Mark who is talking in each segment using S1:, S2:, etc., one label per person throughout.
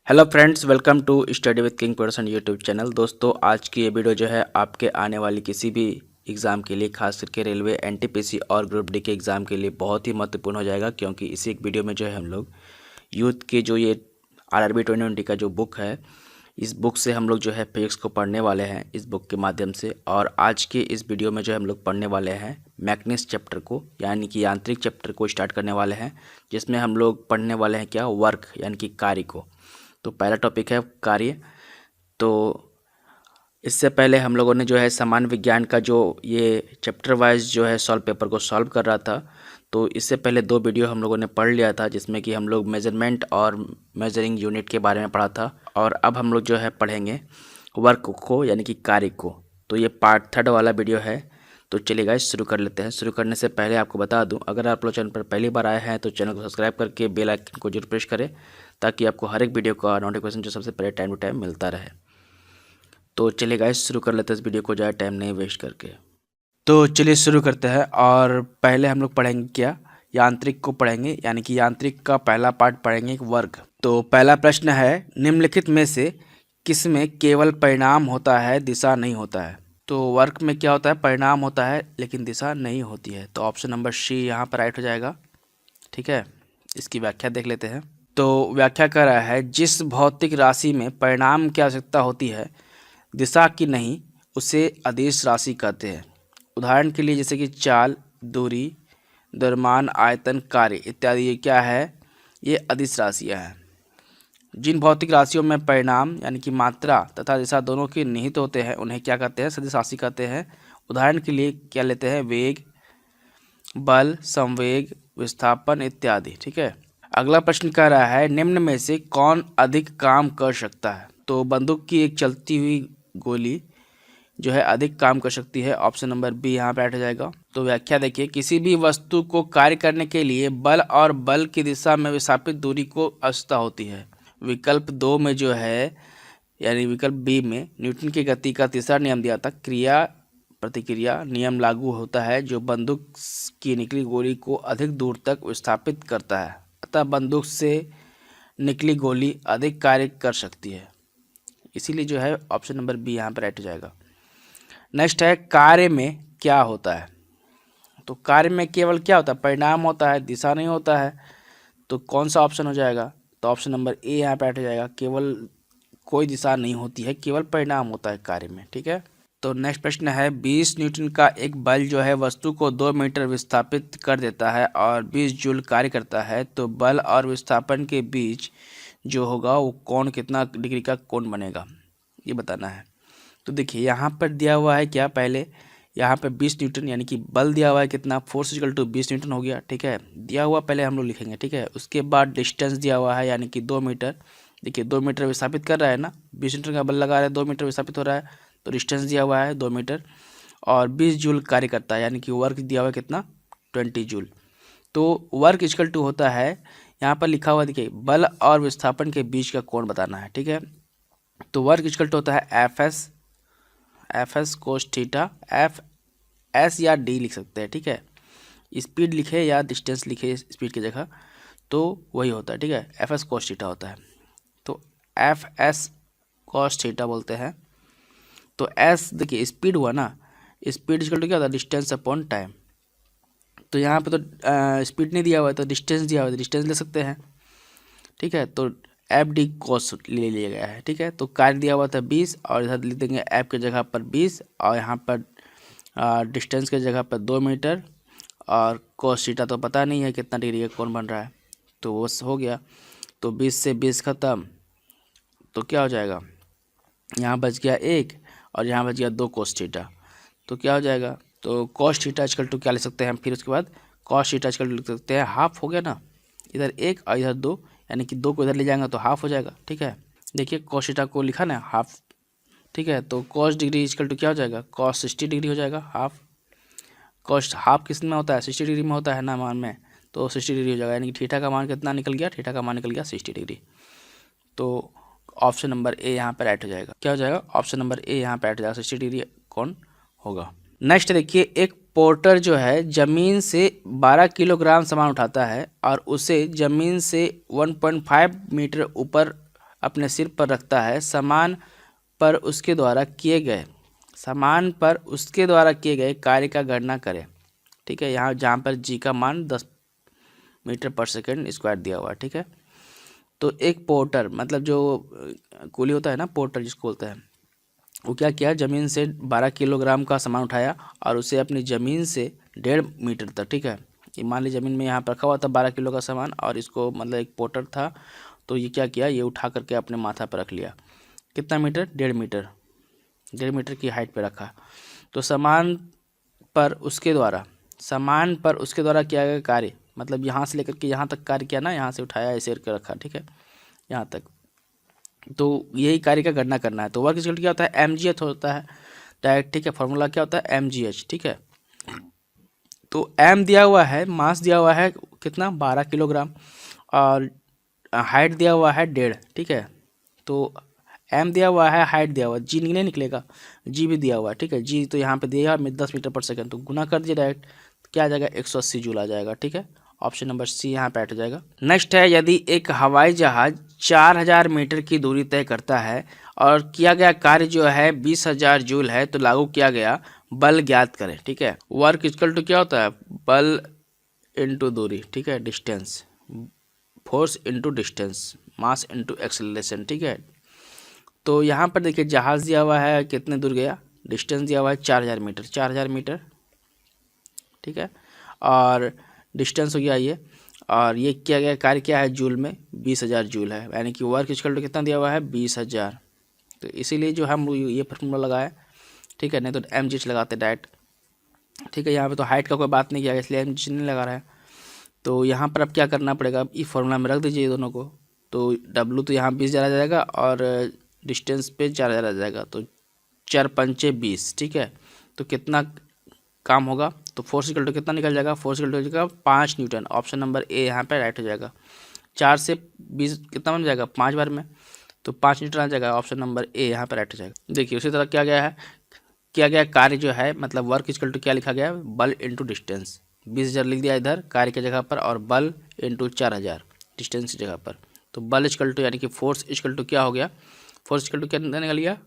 S1: Hello friends, welcome to study with king person YouTube channel. दोस्तों, आज की ये वीडियो जो है आपके आने वाली किसी भी एग्ज़ाम के लिए, खास करके रेलवे, एनटीपीसी और ग्रुप डी के एग्ज़ाम के लिए बहुत ही महत्वपूर्ण हो जाएगा, क्योंकि इसी एक वीडियो में जो है हम लोग यूथ के जो ये आरआरबी 2020 का जो बुक है, इस बुक से हम लोग जो है फिजिक्स को पढ़ने वाले हैं इस बुक के माध्यम से। और आज के इस वीडियो में जो है हम लोग पढ़ने वाले हैं मैकेनिक्स चैप्टर को, यानी कि यांत्रिक चैप्टर को स्टार्ट करने वाले हैं, जिसमें हम लोग पढ़ने वाले हैं क्या, वर्क यानी कि कार्य को। तो पहला टॉपिक है कार्य। तो इससे पहले हम लोगों ने जो है सामान्य विज्ञान का जो ये चैप्टर वाइज जो है सॉल्व पेपर को सॉल्व कर रहा था, तो इससे पहले 2 वीडियो हम लोगों ने पढ़ लिया था, जिसमें कि हम लोग मेजरमेंट और मेजरिंग यूनिट के बारे में पढ़ा था। और अब हम लोग जो है पढ़ेंगे वर्क को, यानी कि कार्य को। तो ये पार्ट 3 वाला वीडियो है। तो चलिए गाइस, शुरू कर लेते हैं। शुरू करने से पहले आपको बता दूं, अगर आप लोग चैनल पर पहली बार आए हैं तो चैनल को सब्सक्राइब करके बेल आइकन को जरूर प्रेस करें, ताकि आपको हर एक वीडियो का नोटिफिकेशन जो सबसे पहले टाइम टू टाइम मिलता रहे। तो चलिए गाइस, शुरू कर लेते हैं इस वीडियो को ज़्यादा टाइम नहीं वेस्ट करके। तो चलिए शुरू करते हैं। और पहले हम लोग पढ़ेंगे क्या, यांत्रिक को पढ़ेंगे, यानी कि यांत्रिक का पहला पार्ट पढ़ेंगे वर्ग। तो पहला प्रश्न है, निम्नलिखित में से किसमें केवल परिणाम होता है, दिशा नहीं होता है। तो वर्क में क्या होता है, परिणाम होता है लेकिन दिशा नहीं होती है। तो ऑप्शन नंबर सी यहाँ पर राइट हो जाएगा। ठीक है, इसकी व्याख्या देख लेते हैं। तो व्याख्या कर रहा है, जिस भौतिक राशि में परिणाम की आवश्यकता होती है, दिशा की नहीं, उसे अदिश राशि कहते हैं। उदाहरण के लिए जैसे कि चाल, दूरी, द्रव्यमान, आयतन, कार्य इत्यादि, ये क्या है, ये अदिश राशियाँ हैं। जिन भौतिक राशियों में परिणाम यानी कि मात्रा तथा दिशा दोनों के निहित होते हैं, उन्हें क्या कहते हैं, सदिश राशि कहते हैं। उदाहरण के लिए क्या लेते हैं, वेग, बल, संवेग, विस्थापन इत्यादि। ठीक है, अगला प्रश्न कह रहा है, निम्न में से कौन अधिक काम कर सकता है। तो बंदूक की एक चलती हुई गोली जो है अधिक काम कर सकती है। ऑप्शन नंबर बी यहाँ पे ऐड हो जाएगा। तो व्याख्या देखिए, किसी भी वस्तु को कार्य करने के लिए बल और बल की दिशा में विस्थापित दूरी को आवश्यकता होती है। विकल्प 2 में जो है, यानी विकल्प बी में न्यूटन की गति का तीसरा नियम दिया था, क्रिया प्रतिक्रिया नियम लागू होता है, जो बंदूक की निकली गोली को अधिक दूर तक विस्थापित करता है। अतः बंदूक से निकली गोली अधिक कार्य कर सकती है। इसीलिए जो है ऑप्शन नंबर बी यहाँ पर राइट हो जाएगा। नेक्स्ट है, कार्य में क्या होता है। तो कार्य में केवल क्या होता है, परिणाम होता है, दिशा नहीं होता है। तो कौन सा ऑप्शन हो जाएगा, तो ऑप्शन नंबर ए यहाँ पे ऐड हो जाएगा। केवल कोई दिशा नहीं होती है, केवल परिणाम होता है कार्य में। ठीक है, तो नेक्स्ट प्रश्न है, 20 न्यूटन का एक बल जो है वस्तु को 2 मीटर विस्थापित कर देता है और 20 जूल कार्य करता है। तो बल और विस्थापन के बीच जो होगा वो कोण कितना डिग्री का कोण बनेगा, ये बताना है। तो देखिए यहाँ पर दिया हुआ है क्या, पहले यहाँ पे 20 न्यूटन यानी कि बल दिया हुआ है कितना, फोर्स इक्वल टू 20 न्यूटन हो गया। ठीक है, दिया हुआ पहले हम लोग लिखेंगे। ठीक है, उसके बाद डिस्टेंस दिया हुआ है यानी कि 2 मीटर। देखिए 2 मीटर विस्थापित कर रहा है ना, 20 न्यूटन का बल लगा रहा है, 2 मीटर विस्थापित हो रहा है, तो डिस्टेंस दिया हुआ है 2 मीटर। और 20 जूल कार्य करता है, यानी कि वर्क दिया हुआ है कितना, 20 जूल। तो वर्क इक्वल टू होता है, यहाँ पर लिखा हुआ देखिए, बल और विस्थापन के बीच का कोण बताना है। ठीक है, तो वर्क इक्वल टू होता है F S cos theta, F S या डी लिख सकते हैं। ठीक है, स्पीड लिखे या डिस्टेंस लिखे स्पीड की जगह, तो वही होता है। ठीक है, एफ एस कोस थीटा होता है, तो एफ एस कोस थीटा बोलते हैं। तो एस देखिए स्पीड हुआ ना, स्पीड इक्वल टू क्या होता है, डिस्टेंस अपॉन टाइम। तो यहाँ पे तो स्पीड नहीं दिया हुआ है, तो डिस्टेंस दिया हुआ है, डिस्टेंस ले सकते हैं। ठीक है, तो एफ डी कोस ले लिया गया है। ठीक है, तो कार्य दिया हुआ था 20 और इधर लिख देंगे एफ की जगह पर 20 और यहाँ पर डिस्टेंस की जगह पर 2 मीटर और कोस थीटा तो पता नहीं है कितना डिग्री का कोण बन रहा है, तो वो हो गया। तो 20 से 20 खत्म, तो क्या हो जाएगा, यहाँ बच गया 1 और यहाँ बच गया 2 कोस थीटा। तो क्या हो जाएगा, तो कोस थीटा इक्वल टू क्या लिख सकते हैं हम, फिर उसके बाद कोस थीटा इक्वल टू लिख सकते हैं, हाफ हो गया ना, इधर 1 और इधर 2, यानी कि 2 को इधर ले जाएंगे तो हाफ हो जाएगा। ठीक है, देखिए कोस थीटा को लिखा ना हाफ। ठीक है, तो कॉस डिग्री इक्वल टू क्या हो जाएगा, कॉस 60 डिग्री हो जाएगा। हाफ कॉस हाफ किस में होता है, 60 डिग्री में होता है ना मान में, तो 60 डिग्री हो जाएगा, यानी कि थीटा का मान कितना निकल गया, थीटा का मान निकल गया 60 डिग्री। तो ऑप्शन नंबर ए यहाँ पर ऐड हो जाएगा। क्या हो जाएगा, ऑप्शन नंबर ए यहाँ पर ऐड हो जाएगा, 60 डिग्री कौन होगा। नेक्स्ट देखिए, एक पोर्टर जो है जमीन से 12 किलोग्राम सामान उठाता है और उसे जमीन से 1.5 मीटर ऊपर अपने सिर पर रखता है, सामान पर उसके द्वारा किए गए कार्य का गणना करें। ठीक है, यहाँ जहाँ पर जी का मान 10 मीटर पर सेकंड स्क्वायर दिया हुआ है। ठीक है, तो एक पोर्टर मतलब जो कूली होता है ना, पोर्टर जिसको बोलते हैं, वो क्या किया, ज़मीन से 12 किलोग्राम का सामान उठाया और उसे अपनी ज़मीन से 1.5 मीटर तक, ठीक है, ये मान ली ज़मीन में यहाँ पर रखा हुआ था 12 किलो का सामान, और इसको मतलब एक पोर्टर था, तो ये क्या किया, ये उठा करके अपने माथा पर रख लिया। कितना मीटर, 1.5 मीटर की हाइट पे रखा। तो सामान पर उसके द्वारा किया गया कार्य, मतलब यहाँ से लेकर के यहाँ तक कार्य किया ना, यहाँ से उठाया ऐसे करके रखा, ठीक है, यहाँ तक, तो यही कार्य का गणना करना है। तो वर्क इक्वल क्या होता है, mgh होता है डायरेक्ट। ठीक है, फॉर्मूला क्या होता है, mgh। ठीक है, तो m दिया हुआ है, मास दिया हुआ है कितना, 12 किलोग्राम, और हाइट दिया हुआ है 1.5। ठीक है, तो m दिया हुआ है, हाइट दिया हुआ है, g नहीं निकलेगा, g भी दिया हुआ है। ठीक है, g तो यहाँ पे दिया है 10 मीटर पर सेकंड, तो गुना कर दिए डायरेक्ट, क्या आ जाएगा, 180 जूल आ जाएगा। ठीक है, ऑप्शन नंबर सी यहाँ पे हट जाएगा। नेक्स्ट है, यदि एक हवाई जहाज 4000 मीटर की दूरी तय करता है और किया गया कार्य जो है 20,000 जूल है, तो लागू किया गया बल ज्ञात करें। ठीक है, वर्क इक्वल टू क्या होता है, बल इनटू दूरी, ठीक है, distance, force into distance, mass into acceleration. ठीक है, तो यहाँ पर देखिए जहाज दिया हुआ है, कितने दूर गया, डिस्टेंस दिया हुआ है 4000 मीटर, 4000 मीटर। ठीक है, और डिस्टेंस हो गया ये, और ये किया गया कार्य क्या है, जूल में 20,000 जूल है, यानी कि वर्क इक्वल टू कितना दिया हुआ है, 20,000। तो इसीलिए जो हम ये फॉर्मूला लगाए। ठीक है, नहीं तो mgh लगाते डायरेक्ट। ठीक है, यहाँ पे तो हाइट का कोई बात नहीं किया गया, इसलिए mgh नहीं लगा रहा है। तो यहाँ पर अब क्या करना पड़ेगा, इस फॉर्मूला में रख दीजिए दोनों को। तो w तो यहाँ 20,000 आ जाएगा और डिस्टेंस पे 4000 आ जाएगा, तो 4 पंचे 20। ठीक है, तो कितना काम होगा, तो फोर्स इक्वल टू कितना निकल जाएगा, फोर्स इक्वल टू हो जाएगा 5 न्यूटन। ऑप्शन नंबर ए यहाँ पे राइट हो जाएगा। 4 से 20 कितना बन जाएगा, 5 बार में, तो 5 न्यूटन आ जाएगा। ऑप्शन नंबर ए यहाँ पे राइट हो जाएगा। देखिए उसी तरह क्या गया कार्य जो है, मतलब वर्क इक्वल टू क्या लिखा गया है, बल इंटू डिस्टेंस। 20,000 लिख दिया इधर कार्य की जगह पर, और बल इंटू 4000 डिस्टेंस की जगह पर। तो बल इक्वल टू यानी कि फोर्स इक्वल टू क्या हो गया, फोर्स इक्वल टू क्या निकल गया,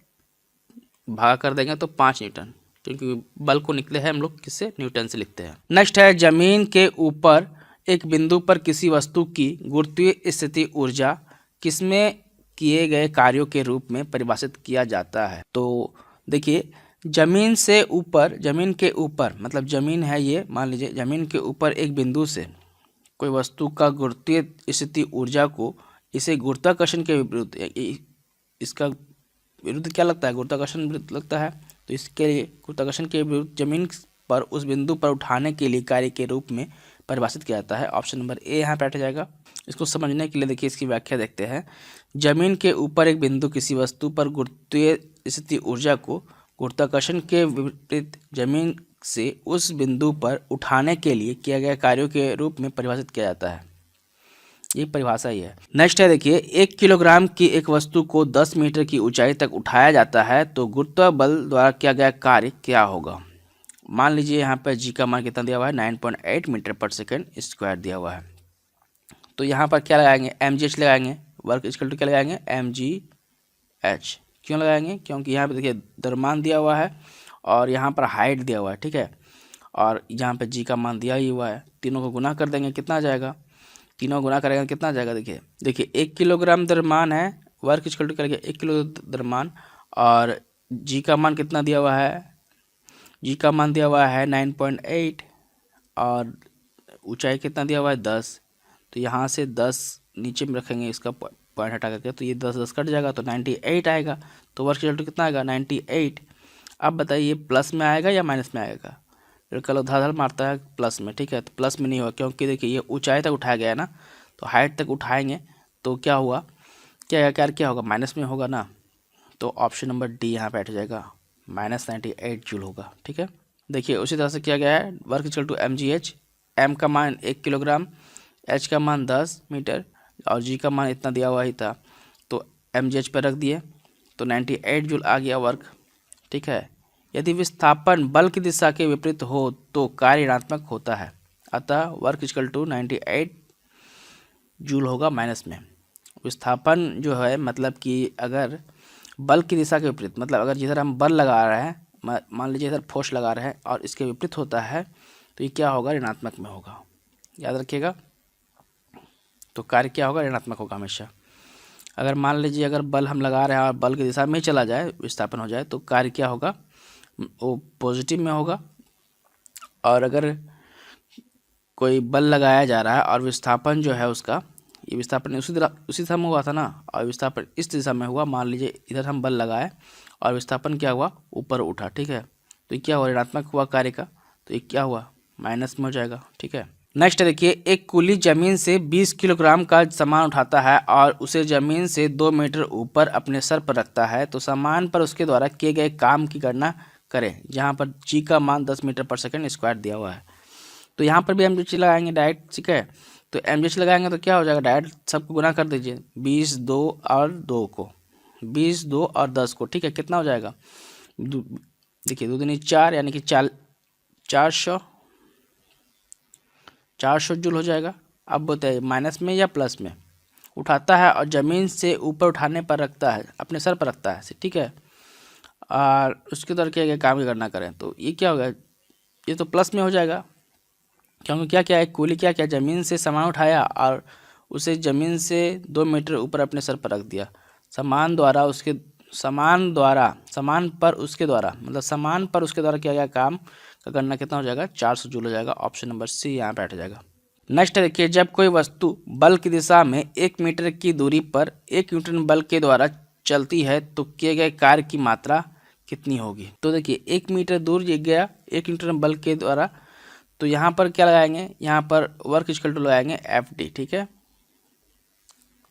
S1: भागा कर देंगे तो 5 न्यूटन, क्योंकि बल को निकले हैं हम लोग किससे, न्यूटन से लिखते हैं। नेक्स्ट है, जमीन के ऊपर एक बिंदु पर किसी वस्तु की गुरुत्वीय स्थिति ऊर्जा किसमें किए गए कार्यों के रूप में परिभाषित किया जाता है। तो देखिए जमीन के ऊपर मतलब जमीन है ये, मान लीजिए जमीन के ऊपर एक बिंदु से कोई वस्तु का गुरुत्वीय स्थिति ऊर्जा को, इसे गुरुत्वाकर्षण के विरुद्ध, इसका विरुद्ध क्या लगता है, गुरुत्वाकर्षण विरुद्ध लगता है, तो इसके लिए गुरुत्वाकर्षण के विरुद्ध जमीन पर उस बिंदु पर उठाने के लिए कार्य के रूप में परिभाषित किया जाता है। ऑप्शन नंबर ए यहाँ बैठ जाएगा। इसको समझने के लिए देखिए इसकी व्याख्या देखते हैं। जमीन के ऊपर एक बिंदु किसी वस्तु पर गुरुत्वीय स्थिति ऊर्जा को गुरुत्वाकर्षण के विपरीत जमीन से उस बिंदु पर उठाने के लिए किया गया कार्यों के रूप में परिभाषित किया जाता है। ये परिभाषा ही है। नेक्स्ट है देखिए, 1 किलोग्राम की एक वस्तु को 10 मीटर की ऊंचाई तक उठाया जाता है, तो गुरुत्व बल द्वारा किया गया कार्य क्या होगा। मान लीजिए यहाँ पर जी का मान कितना दिया हुआ है, 9.8 मीटर पर सेकंड स्क्वायर दिया हुआ है। तो यहाँ पर क्या लगाएंगे, mgh लगाएंगे। वर्क इक्वल टू क्या लगाएंगे, mgh। क्यों लगाएंगे, क्योंकि यहाँ पे देखिए द्रव्यमान दिया हुआ है और यहाँ पर हाइट दिया हुआ है। ठीक है, और यहाँ पे जी का मान दिया ही हुआ है। तीनों को गुना कर देंगे, कितना आ जाएगा, तीनों गुना करेंगे कितना आ जाएगा, देखिए 1 किलोग्राम द्रव्यमान है, वर्क इक्वल टू करेंगे 1 किलो द्रव्यमान, और जी का मान कितना दिया हुआ है, जी का मान दिया हुआ है 9.8, और ऊंचाई कितना दिया हुआ है 10। तो यहाँ से 10 नीचे में रखेंगे, इसका पॉइंट हटा करके, तो ये 10 कट जाएगा, तो 98 आएगा। तो वर्क इक्वल टू कितना आएगा, 98। अब बताइए प्लस में आएगा या माइनस में आएगा, लड़का लोग धड़ाधड़ मारता है प्लस में। ठीक है, तो प्लस में नहीं होगा, क्योंकि देखिए ये ऊंचाई तक उठाया गया है ना, तो हाइट तक उठाएंगे तो क्या हुआ, क्या होगा, माइनस में होगा ना। तो ऑप्शन नंबर डी यहाँ बैठ जाएगा, -98 जूल होगा। ठीक है, देखिए उसी तरह से किया गया है, work equal to mgh। m का मान 1 किलोग्राम, h का मान 10 मीटर, और g का मान इतना दिया हुआ ही था, तो mgh पर रख दिए, तो 98 जूल आ गया वर्क। ठीक है, यदि विस्थापन बल की दिशा के विपरीत हो तो कार्य ऋणात्मक होता है, अतः वर्क इक्वल टू 98 जूल होगा माइनस में। विस्थापन जो है मतलब कि अगर बल की दिशा के विपरीत, मतलब अगर जिधर हम बल लगा रहे हैं, मान लीजिए इधर फोर्स लगा रहे हैं और इसके विपरीत होता है तो ये क्या होगा, ऋणात्मक में होगा। याद रखिएगा। तो कार्य क्या होगा, ऋणात्मक होगा हमेशा। अगर मान लीजिए अगर बल हम लगा रहे हैं और बल की दिशा में ही चला जाए, विस्थापन हो जाए, तो कार्य क्या होगा, वो पॉजिटिव में होगा। और अगर कोई बल लगाया जा रहा है और विस्थापन जो है उसका, ये विस्थापन उसी दिशा में हुआ था ना, और विस्थापन इस दिशा में हुआ, मान लीजिए इधर हम बल लगाए और विस्थापन क्या हुआ, ऊपर उठा, ठीक है। तो ये क्या हुआ, ऋणात्मक हुआ कार्य का, तो ये क्या हुआ, माइनस में हो जाएगा, ठीक है। नेक्स्ट देखिए, एक कुली जमीन से 20 किलोग्राम का सामान उठाता है और उसे जमीन से 2 मीटर ऊपर अपने सर पर रखता है, तो सामान पर उसके द्वारा किए गए काम की गणना करें, जहाँ पर जी का मान 10 मीटर पर सेकंड स्क्वायर दिया हुआ है। तो यहाँ पर भी एम जी लगाएंगे डायरेक्ट, ठीक है। तो एम जी लगाएंगे तो क्या हो जाएगा, डायरेक्ट सबको गुना कर दीजिए, 20 2 और 2 को, 20 2 और 10 को, ठीक है। कितना हो जाएगा, देखिए 2 दूनी 4, यानी कि 400 जूल हो जाएगा। अब बताइए माइनस में या प्लस में, उठाता है और ज़मीन से ऊपर उठाने पर रखता है, अपने सर पर रखता है, ठीक है। और उसके द्वारा क्या काम की गणना करें, तो ये क्या होगा, ये तो प्लस में हो जाएगा, क्योंकि क्या क्या है, कुली क्या क्या, ज़मीन से सामान उठाया और उसे ज़मीन से 2 मीटर ऊपर अपने सर पर रख दिया। सामान पर उसके द्वारा किया गया काम का गणना कितना हो जाएगा, 400 जूल हो जाएगा। ऑप्शन नंबर सी यहाँ पे बैठ जाएगा। नेक्स्ट देखिए, जब कोई वस्तु बल की दिशा में 1 मीटर की दूरी पर 1 न्यूटन बल के द्वारा चलती है तो किए गए कार्य की मात्रा कितनी होगी। तो देखिए 1 मीटर दूर गया 1 न्यूटन बल के द्वारा, तो यहाँ पर क्या लगाएंगे, यहाँ पर वर्क इक्वल टू लगाएंगे FD, ठीक है।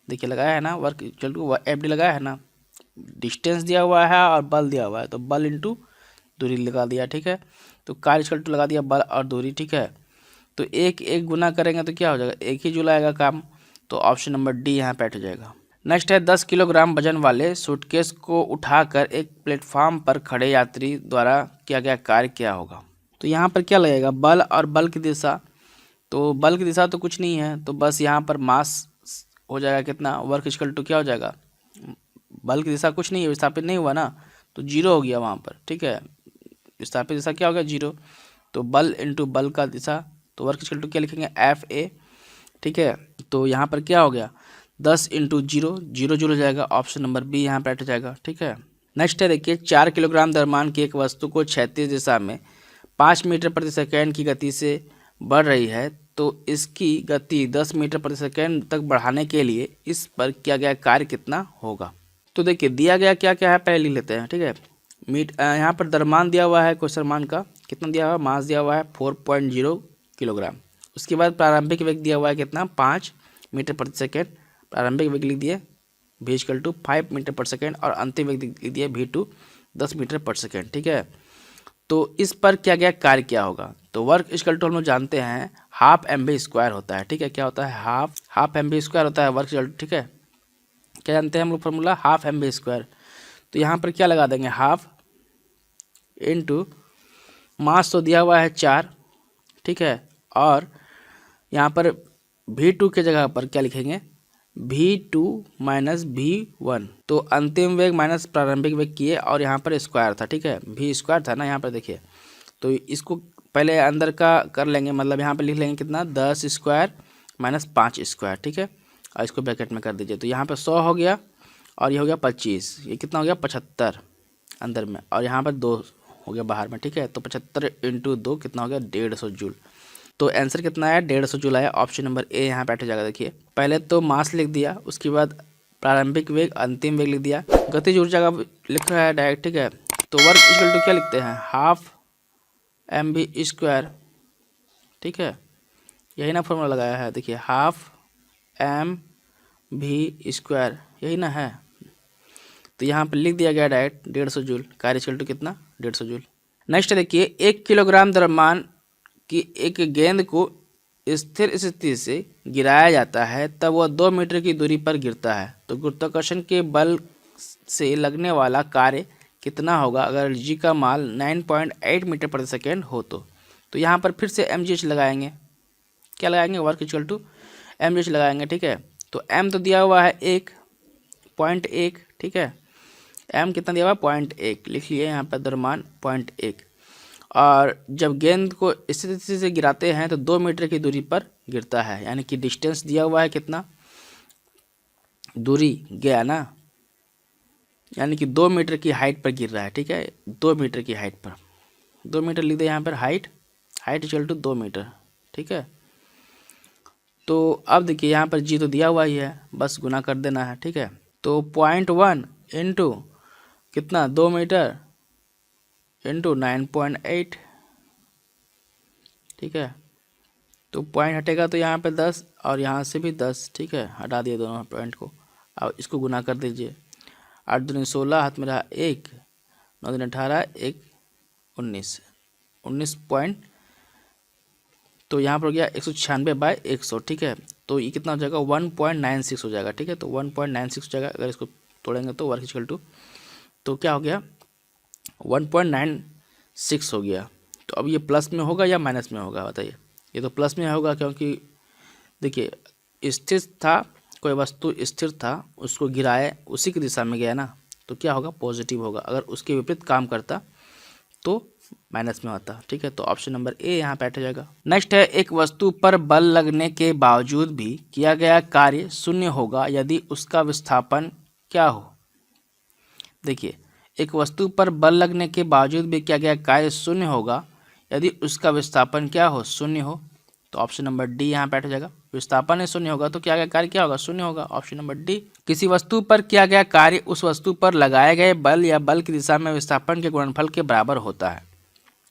S1: देखिए लगाया है ना, वर्क इक्वल टू FD लगाया है ना, डिस्टेंस दिया हुआ है और बल दिया हुआ है, तो बल इंटू दूरी लगा दिया, ठीक है। तो कार्य इक्वल टू लगा दिया बल और दूरी, ठीक है। तो एक एक गुना करेंगे तो क्या हो जाएगा, एक ही जूल आएगा काम, तो ऑप्शन नंबर डी यहाँ पे बैठ जाएगा। नेक्स्ट है, 10 किलोग्राम वजन वाले सूटकेस को उठाकर एक प्लेटफॉर्म पर खड़े यात्री द्वारा किया गया कार्य क्या होगा। तो यहाँ पर क्या लगेगा, बल और बल की दिशा, तो बल की दिशा तो कुछ नहीं है, तो बस यहाँ पर मास हो जाएगा कितना, वर्क इक्वल टू क्या हो जाएगा, बल की दिशा कुछ नहीं है, विस्थापित नहीं हुआ ना, तो 0 हो गया वहाँ पर, ठीक है। विस्थापित दिशा क्या हो गया, 0, तो बल इंटू बल का दिशा, तो वर्क इक्वल टू क्या लिखेंगे, FA, ठीक है। तो यहाँ पर क्या हो गया, 10 इंटू 0, 0 जूल हो जाएगा। ऑप्शन नंबर बी यहाँ बैठ जाएगा, ठीक है। नेक्स्ट है देखिए, 4 किलोग्राम द्रव्यमान की एक वस्तु को क्षैतिज दिशा में 5 मीटर प्रति सेकेंड की गति से बढ़ रही है, तो इसकी गति 10 मीटर प्रति सेकेंड तक बढ़ाने के लिए इस पर किया गया कार्य कितना होगा। तो देखिए दिया गया क्या क्या है, पहले लिख लेते हैं, ठीक है। यहाँ पर द्रव्यमान दिया हुआ है, क्वेश्चन मान का कितना दिया हुआ है, मास दिया हुआ है 4.0 किलोग्राम। उसके बाद प्रारंभिक वेग दिया हुआ है कितना, 5 मीटर प्रति सेकेंड, प्रारंभिक वेग लिख दिए v इक्वल टू 5 मीटर पर सेकेंड, और अंतिम वेग लिख दिए v2 10 मीटर पर सेकेंड, ठीक है। तो इस पर किया गया कार्य क्या होगा, तो वर्क इक्वल टू हम लोग जानते हैं हाफ mv² होता है, ठीक है। क्या होता है, हाफ mv² होता है वर्क इक्वल टू, ठीक है। क्या जानते हैं हम लोग फॉर्मूला, हाफ mv²। तो यहाँ पर क्या लगा देंगे, हाफ इंटू मास तो दिया हुआ है 4, ठीक है, और यहाँ पर v2 के जगह पर क्या लिखेंगे, v2 माइनस v1, तो अंतिम वेग माइनस प्रारंभिक वेग किए, और यहाँ पर स्क्वायर था, ठीक है, v² था ना यहाँ पर, देखिए। तो इसको पहले अंदर का कर लेंगे, मतलब यहाँ पर लिख लेंगे कितना, 10 स्क्वायर माइनस 5 स्क्वायर, ठीक है, और इसको ब्रैकेट में कर दीजिए। तो यहाँ पर 100 हो गया और ये हो गया 25, ये कितना हो गया 75 अंदर में, और यहाँ पर 2 हो गया बाहर में, ठीक है। तो 75 इंटू 2 कितना हो गया, 150 जूल। तो आंसर कितना आया, 150 जूल आया। ऑप्शन नंबर ए यहाँ बैठ जाएगा। देखिए पहले तो मास लिख दिया, उसके बाद प्रारंभिक वेग, अंतिम वेग लिख दिया, गतिज ऊर्जा का लिख रहा है डायरेक्ट, ठीक है। तो वर्क इक्वल टू क्या लिखते हैं, हाफ mv², ठीक है, यही ना फॉर्मूला लगाया है, देखिए हाफ mv², यही ना है। तो यहाँ पर लिख दिया गया डायरेक्ट 150 जूल, कार्य इक्वल टू कितना, 150 जूल। नेक्स्ट देखिए, 1 किलोग्राम द्रव्यमान की एक गेंद को स्थिर स्थिति से गिराया जाता है, तब वह 2 मीटर की दूरी पर गिरता है, तो गुरुत्वाकर्षण के बल से लगने वाला कार्य कितना होगा अगर जी का मान 9.8 मीटर प्रति सेकेंड हो तो यहाँ पर फिर से mgh लगाएंगे, क्या लगाएंगे, वर्क इक्वल टू mgh लगाएंगे, ठीक है। तो m तो दिया हुआ है 1.1, ठीक है, m कितना दिया हुआ है 0.1, लिख लिए यहाँ पर द्रव्यमान 0.1। और जब गेंद को इस स्थिति से गिराते हैं तो 2 मीटर की दूरी पर गिरता है, यानी कि डिस्टेंस दिया हुआ है कितना, दूरी गया ना, यानी कि 2 मीटर की हाइट पर गिर रहा है, ठीक है, 2 मीटर की हाइट पर, 2 मीटर लिख दे यहाँ पर, हाइट इक्वल टू 2 मीटर, ठीक है। तो अब देखिए यहाँ पर जी तो दिया हुआ ही है, बस गुना कर देना है, ठीक है। तो 0.1 इंटू कितना 2 मीटर इंटू 9.8, ठीक है। तो पॉइंट हटेगा तो यहाँ पे 10 और यहाँ से भी 10, ठीक है, हटा दिए दोनों पॉइंट को। अब इसको गुना कर दीजिए, 8 दूनी 16, हाथ में रहा 1, 9 दूनी 18, 1 19 पॉइंट, तो यहाँ पर हो गया 196/100, ठीक है। तो ये कितना हो जाएगा 1.96 हो जाएगा, ठीक है। तो 1.96 हो जाएगा, अगर इसको तोड़ेंगे तो वर्क इक्वल टू, तो क्या हो गया 1.96 हो गया। तो अब ये प्लस में होगा या माइनस में होगा बताइए। ये तो प्लस में होगा, क्योंकि देखिए स्थिर था, कोई वस्तु स्थिर था, उसको गिराए उसी की दिशा में गया ना, तो क्या होगा पॉजिटिव होगा। अगर उसके विपरीत काम करता तो माइनस में होता, ठीक है। तो ऑप्शन नंबर ए यहाँ पे हट जाएगा। नेक्स्ट है, एक वस्तु पर बल लगने के बावजूद भी किया गया कार्य शून्य होगा यदि उसका विस्थापन क्या हो। देखिए एक वस्तु पर बल लगने के बावजूद भी किया गया कार्य शून्य होगा यदि उसका विस्थापन क्या हो, शून्य हो। तो ऑप्शन नंबर डी यहाँ पे हट जाएगा। विस्थापन शून्य होगा तो किया गया कार्य क्या होगा, शून्य होगा। Option number D. किसी वस्तु पर किया गया कार्य उस वस्तु पर लगाए गए बल या बल की दिशा में विस्थापन के गुणनफल के बराबर होता है,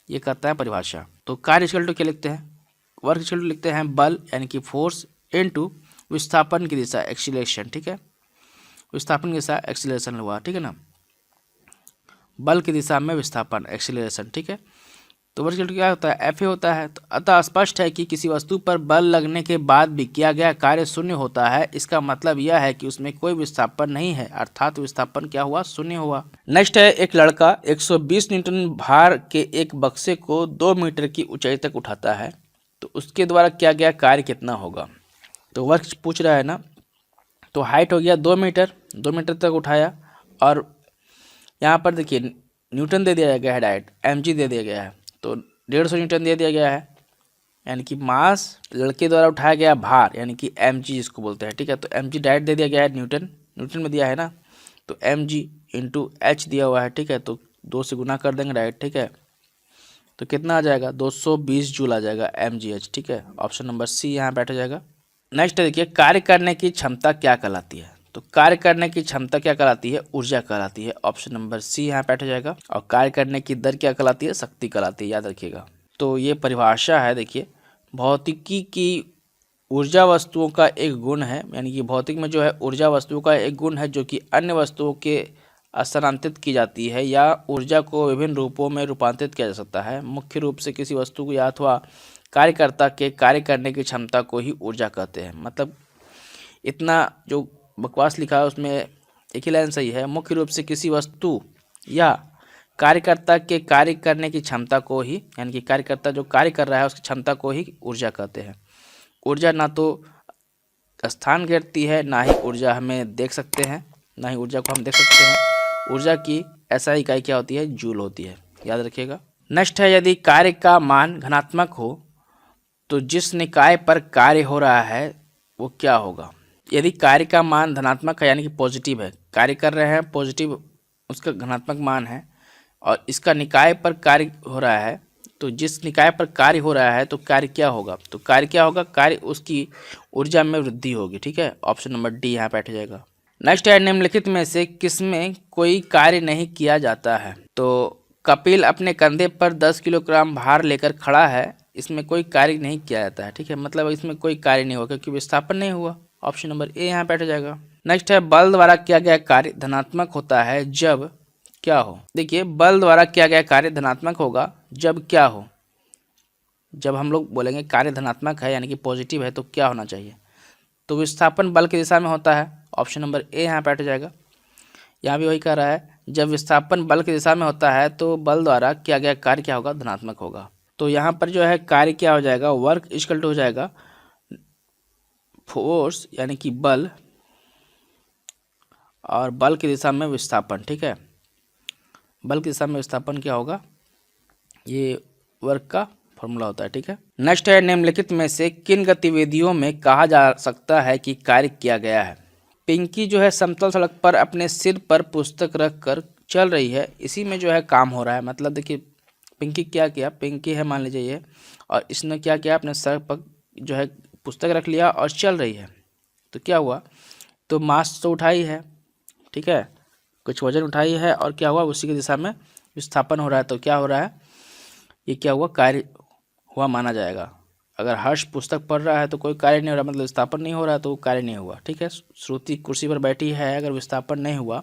S1: ये कहता है परिभाषा। तो कार्य इक्वल टू क्या लिखते हैं, वर्क इक्वल टू लिखते हैं बल यानी कि फोर्स इनटू विस्थापन की दिशा एक्सीलरेशन, ठीक है। विस्थापन की दिशा एक्सीलरेशन हुआ, ठीक है ना, बल की दिशा में विस्थापन एक्सीलरेशन, ठीक है। तो वर्क इक्वल टू क्या होता है, एफ ए होता है। तो अतः स्पष्ट है कि किसी वस्तु पर बल लगने के बाद भी किया गया कार्य शून्य होता है। इसका मतलब यह है कि उसमें कोई विस्थापन नहीं है, अर्थात विस्थापन क्या हुआ, शून्य हुआ। नेक्स्ट है, एक लड़का 120 न्यूटन भार के एक बक्से को 2 मीटर की ऊंचाई तक उठाता है, तो उसके द्वारा किया गया कार्य कितना होगा। तो वर्क पूछ रहा है ना, तो हाइट हो गया 2 मीटर, 2 मीटर तक उठाया, और यहाँ पर देखिए न्यूटन दे दिया गया है, डायरेक्ट mg दे दिया गया है, तो 150 न्यूटन दे दिया गया है, यानी कि मास लड़के द्वारा उठाया गया भार यानी कि mg जिसको बोलते हैं, ठीक है। तो mg डायरेक्ट दे दिया गया है, न्यूटन में दिया है ना, तो mg इंटू h दिया हुआ है, ठीक है। तो 2 से गुना कर देंगे डायरेक्ट, ठीक है। तो कितना आ जाएगा 220 जूल आ जाएगा mgh, ठीक है। ऑप्शन नंबर सी यहाँ बैठ जाएगा। नेक्स्ट देखिए, कार्य करने की क्षमता क्या कहलाती है। तो कार्य करने की क्षमता क्या कहलाती है, ऊर्जा कहलाती है। ऑप्शन नंबर सी यहाँ बैठ जाएगा। और कार्य करने की दर क्या कहलाती है, शक्ति कहलाती है, याद रखिएगा। तो ये परिभाषा है, देखिए भौतिकी की ऊर्जा वस्तुओं का एक गुण है, यानी कि भौतिक में जो है ऊर्जा वस्तुओं का एक गुण है जो कि अन्य वस्तुओं के स्थानांतरित की जाती है, या ऊर्जा को विभिन्न रूपों में रूपांतरित किया जा सकता है। मुख्य रूप से किसी वस्तु को या अथवा कार्यकर्ता के कार्य करने की क्षमता को ही ऊर्जा कहते हैं। मतलब इतना जो बकवास लिखा है उसमें एक ही लाइन सही है, मुख्य रूप से किसी वस्तु या कार्यकर्ता के कार्य करने की क्षमता को ही, यानी कि कार्यकर्ता जो कार्य कर रहा है उसकी क्षमता को ही ऊर्जा कहते हैं। ऊर्जा ना तो स्थान घेरती है, ना ही ऊर्जा हमें देख सकते हैं, ना ही ऊर्जा को हम देख सकते हैं। ऊर्जा की ऐसा इकाई क्या होती है, जूल होती है, याद रखिएगा। नेक्स्ट है, यदि कार्य का मान धनात्मक हो तो जिस निकाय पर कार्य हो रहा है वो क्या होगा। यदि कार्य का मान धनात्मक है यानी कि पॉजिटिव है, कार्य कर रहे हैं पॉजिटिव, उसका धनात्मक मान है, और इसका निकाय पर कार्य हो रहा है, तो जिस निकाय पर कार्य हो रहा है तो कार्य क्या होगा, तो कार्य क्या होगा, कार्य उसकी ऊर्जा में वृद्धि होगी, ठीक है। ऑप्शन नंबर डी यहाँ बैठ जाएगा। नेक्स्ट है, निम्नलिखित में से किसमें कोई कार्य नहीं किया जाता है। तो कपिल अपने कंधे पर 10 किलोग्राम भार लेकर खड़ा है, इसमें कोई कार्य नहीं किया जाता है, ठीक है। मतलब इसमें कोई कार्य नहीं हुआ क्योंकि विस्थापन नहीं हुआ। ऑप्शन नंबर ए यहाँ बैठ जाएगा। नेक्स्ट है, बल द्वारा किया गया कार्य धनात्मक होता है जब क्या हो। देखिए बल द्वारा किया गया कार्य धनात्मक होगा जब क्या हो, जब हम लोग बोलेंगे कार्य धनात्मक है यानी कि पॉजिटिव है तो क्या होना चाहिए, तो विस्थापन बल की दिशा में होता है। ऑप्शन नंबर ए यहाँ बैठ जाएगा। यहाँ भी वही कह रहा है, जब विस्थापन बल की दिशा में होता है तो बल द्वारा किया गया कार्य क्या होगा, धनात्मक होगा। तो यहाँ पर जो है कार्य क्या हो जाएगा, वर्क इक्वल टू हो जाएगा फोर्स यानी कि बल और बल की दिशा में विस्थापन, ठीक है। बल की दिशा में विस्थापन क्या होगा, ये वर्क का फॉर्मूला होता है, ठीक है। नेक्स्ट है, निम्नलिखित में से किन गतिविधियों में कहा जा सकता है कि कार्य किया गया है। पिंकी जो है समतल सड़क पर अपने सिर पर पुस्तक रख कर चल रही है, इसी में जो है काम हो रहा है। मतलब देखिए पिंकी क्या किया, पिंकी है मान लीजिए ये, और इसने क्या किया, अपने सर पर जो है पुस्तक रख लिया और चल रही है। तो क्या हुआ, तो मास तो उठाई है, ठीक है, कुछ वजन उठाई है, और क्या हुआ, उसी की दिशा में विस्थापन हो रहा है। तो क्या हो रहा है, ये क्या हुआ, कार्य हुआ माना जाएगा। अगर हर्ष पुस्तक पढ़ रहा है तो कोई कार्य नहीं हो रहा, मतलब विस्थापन नहीं हो रहा, तो कार्य नहीं हुआ, ठीक है। श्रुति कुर्सी पर बैठी है, अगर विस्थापन नहीं हुआ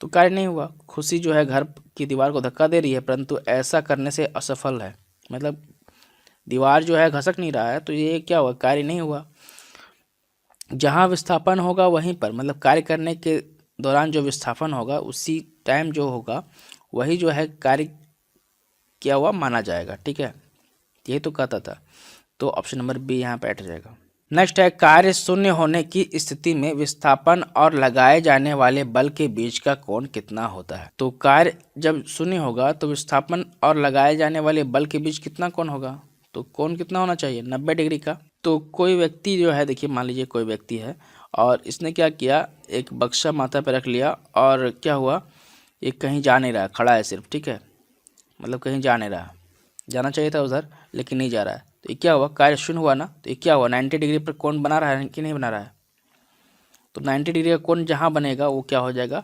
S1: तो कार्य नहीं हुआ। खुशी जो है घर की दीवार को धक्का दे रही है, परंतु ऐसा करने से असफल है, मतलब दीवार जो है घसक नहीं रहा है, तो ये क्या हुआ, कार्य नहीं हुआ। जहाँ विस्थापन होगा वहीं पर, मतलब कार्य करने के दौरान जो विस्थापन होगा उसी टाइम जो होगा वही जो है कार्य किया हुआ माना जाएगा, ठीक है। ये तो कहता था, तो ऑप्शन नंबर बी यहाँ पे बैठ जाएगा। नेक्स्ट है, कार्य शून्य होने की स्थिति में विस्थापन और लगाए जाने वाले बल के बीच का कोण कितना होता है। तो कार्य जब शून्य होगा तो विस्थापन और लगाए जाने वाले बल के बीच कितना कोण होगा, तो कोण कितना होना चाहिए, 90 डिग्री का। तो कोई व्यक्ति जो है, देखिए मान लीजिए कोई व्यक्ति है और इसने क्या किया, एक बक्सा माथा पर रख लिया, और क्या हुआ, ये कहीं जा नहीं रहा, खड़ा है सिर्फ, ठीक है, मतलब कहीं जा नहीं रहा, जाना चाहिए था उधर लेकिन नहीं जा रहा है। तो ये क्या हुआ, कार्य शून्य हुआ ना, तो ये क्या हुआ, 90 डिग्री पर कोण बना रहा है कि नहीं बना रहा है। तो 90 डिग्री का कोण जहाँ बनेगा वो क्या हो जाएगा,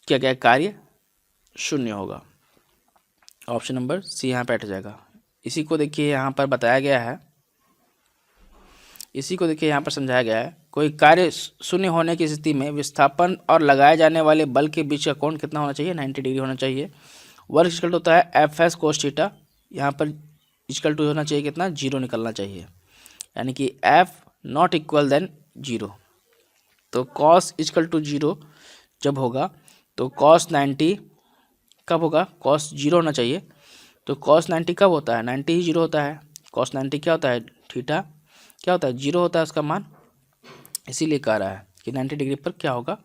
S1: क्या क्या कार्य शून्य होगा। ऑप्शन नंबर सी यहाँ पे हट जाएगा। इसी को देखिए यहाँ पर बताया गया है, इसी को देखिए यहाँ पर समझाया गया है। कोई कार्य शून्य होने की स्थिति में विस्थापन और लगाए जाने वाले बल के बीच का कोण कितना होना चाहिए, 90 डिग्री होना चाहिए। वर्ग इक्वल होता है एफ एस कोस थीटा, यहाँ पर इक्वल टू होना चाहिए कितना, 0 निकलना चाहिए, यानी कि एफ नॉट इक्वल देन 0। तो कॉस इक्वल टू 0 जब होगा तो कॉस 90 कब होगा, कॉस 0 होना चाहिए। तो कॉस 90 कब होता है, 90 ही 0 होता है। कॉस 90 क्या होता है, थीटा क्या होता है, 0 होता है उसका मान, इसीलिए कह रहा है कि 90 डिग्री पर क्या होगा,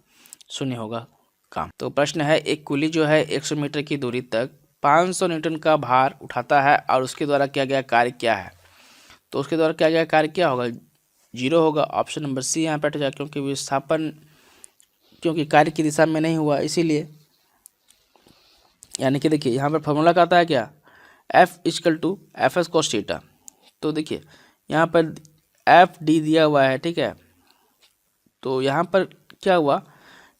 S1: शून्य होगा काम। तो प्रश्न है, एक कुली जो है 100 मीटर की दूरी तक 500 न्यूटन का भार उठाता है और उसके द्वारा किया गया कार्य क्या है। तो उसके द्वारा किया गया कार्य क्या होगा, 0 होगा। ऑप्शन नंबर सी यहाँ पे हट जाएगा, क्योंकि विस्थापन, क्योंकि कार्य की दिशा में नहीं हुआ इसीलिए। यानी कि देखिए यहाँ पर फॉर्मूला का आता है क्या, F equal to F S cos theta. तो देखिए यहाँ पर एफ डी दिया हुआ है, ठीक है। तो यहाँ पर क्या हुआ,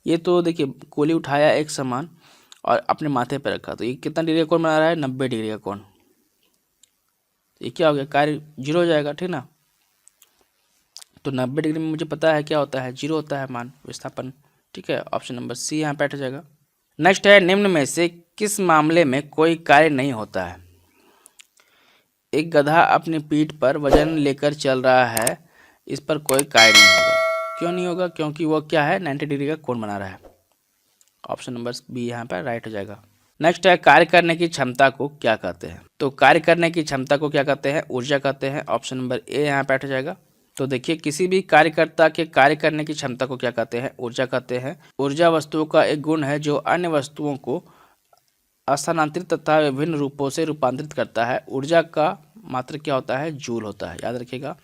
S1: ये तो देखिए कोली उठाया एक समान और अपने माथे पर रखा, तो ये कितना डिग्री का कोण बना रहा है, 90 डिग्री का कोण। ये क्या हो गया, कार्य 0 हो जाएगा, ठीक ना। तो 90 डिग्री में मुझे पता है क्या होता है, 0 होता है मान विस्थापन, ठीक है। ऑप्शन नंबर सी यहाँ बैठ जाएगा। नेक्स्ट है, निम्न में से किस मामले में कोई कार्य नहीं होता है। एक गधा अपनी पीठ पर वजन लेकर चल रहा है, इस पर कोई कार्य नहीं होगा। क्यों नहीं होगा, क्योंकि वो क्या है, 90 डिग्री का कोण बना रहा है। ऑप्शन नंबर बी यहाँ पर राइट हो जाएगा। नेक्स्ट है, कार्य करने की क्षमता को क्या कहते हैं। तो कार्य करने की क्षमता को क्या कहते हैं, ऊर्जा कहते हैं। ऑप्शन नंबर ए यहाँ बैठ जाएगा। तो देखिए किसी भी कार्यकर्ता के कार्य करने की क्षमता को क्या कहते हैं, ऊर्जा कहते हैं। ऊर्जा वस्तुओं का एक गुण है जो अन्य वस्तुओं को स्थानांतरित तथा विभिन्न रूपों से रूपांतरित करता है। ऊर्जा का मात्रक क्या होता है, जूल होता है, याद रखिएगा।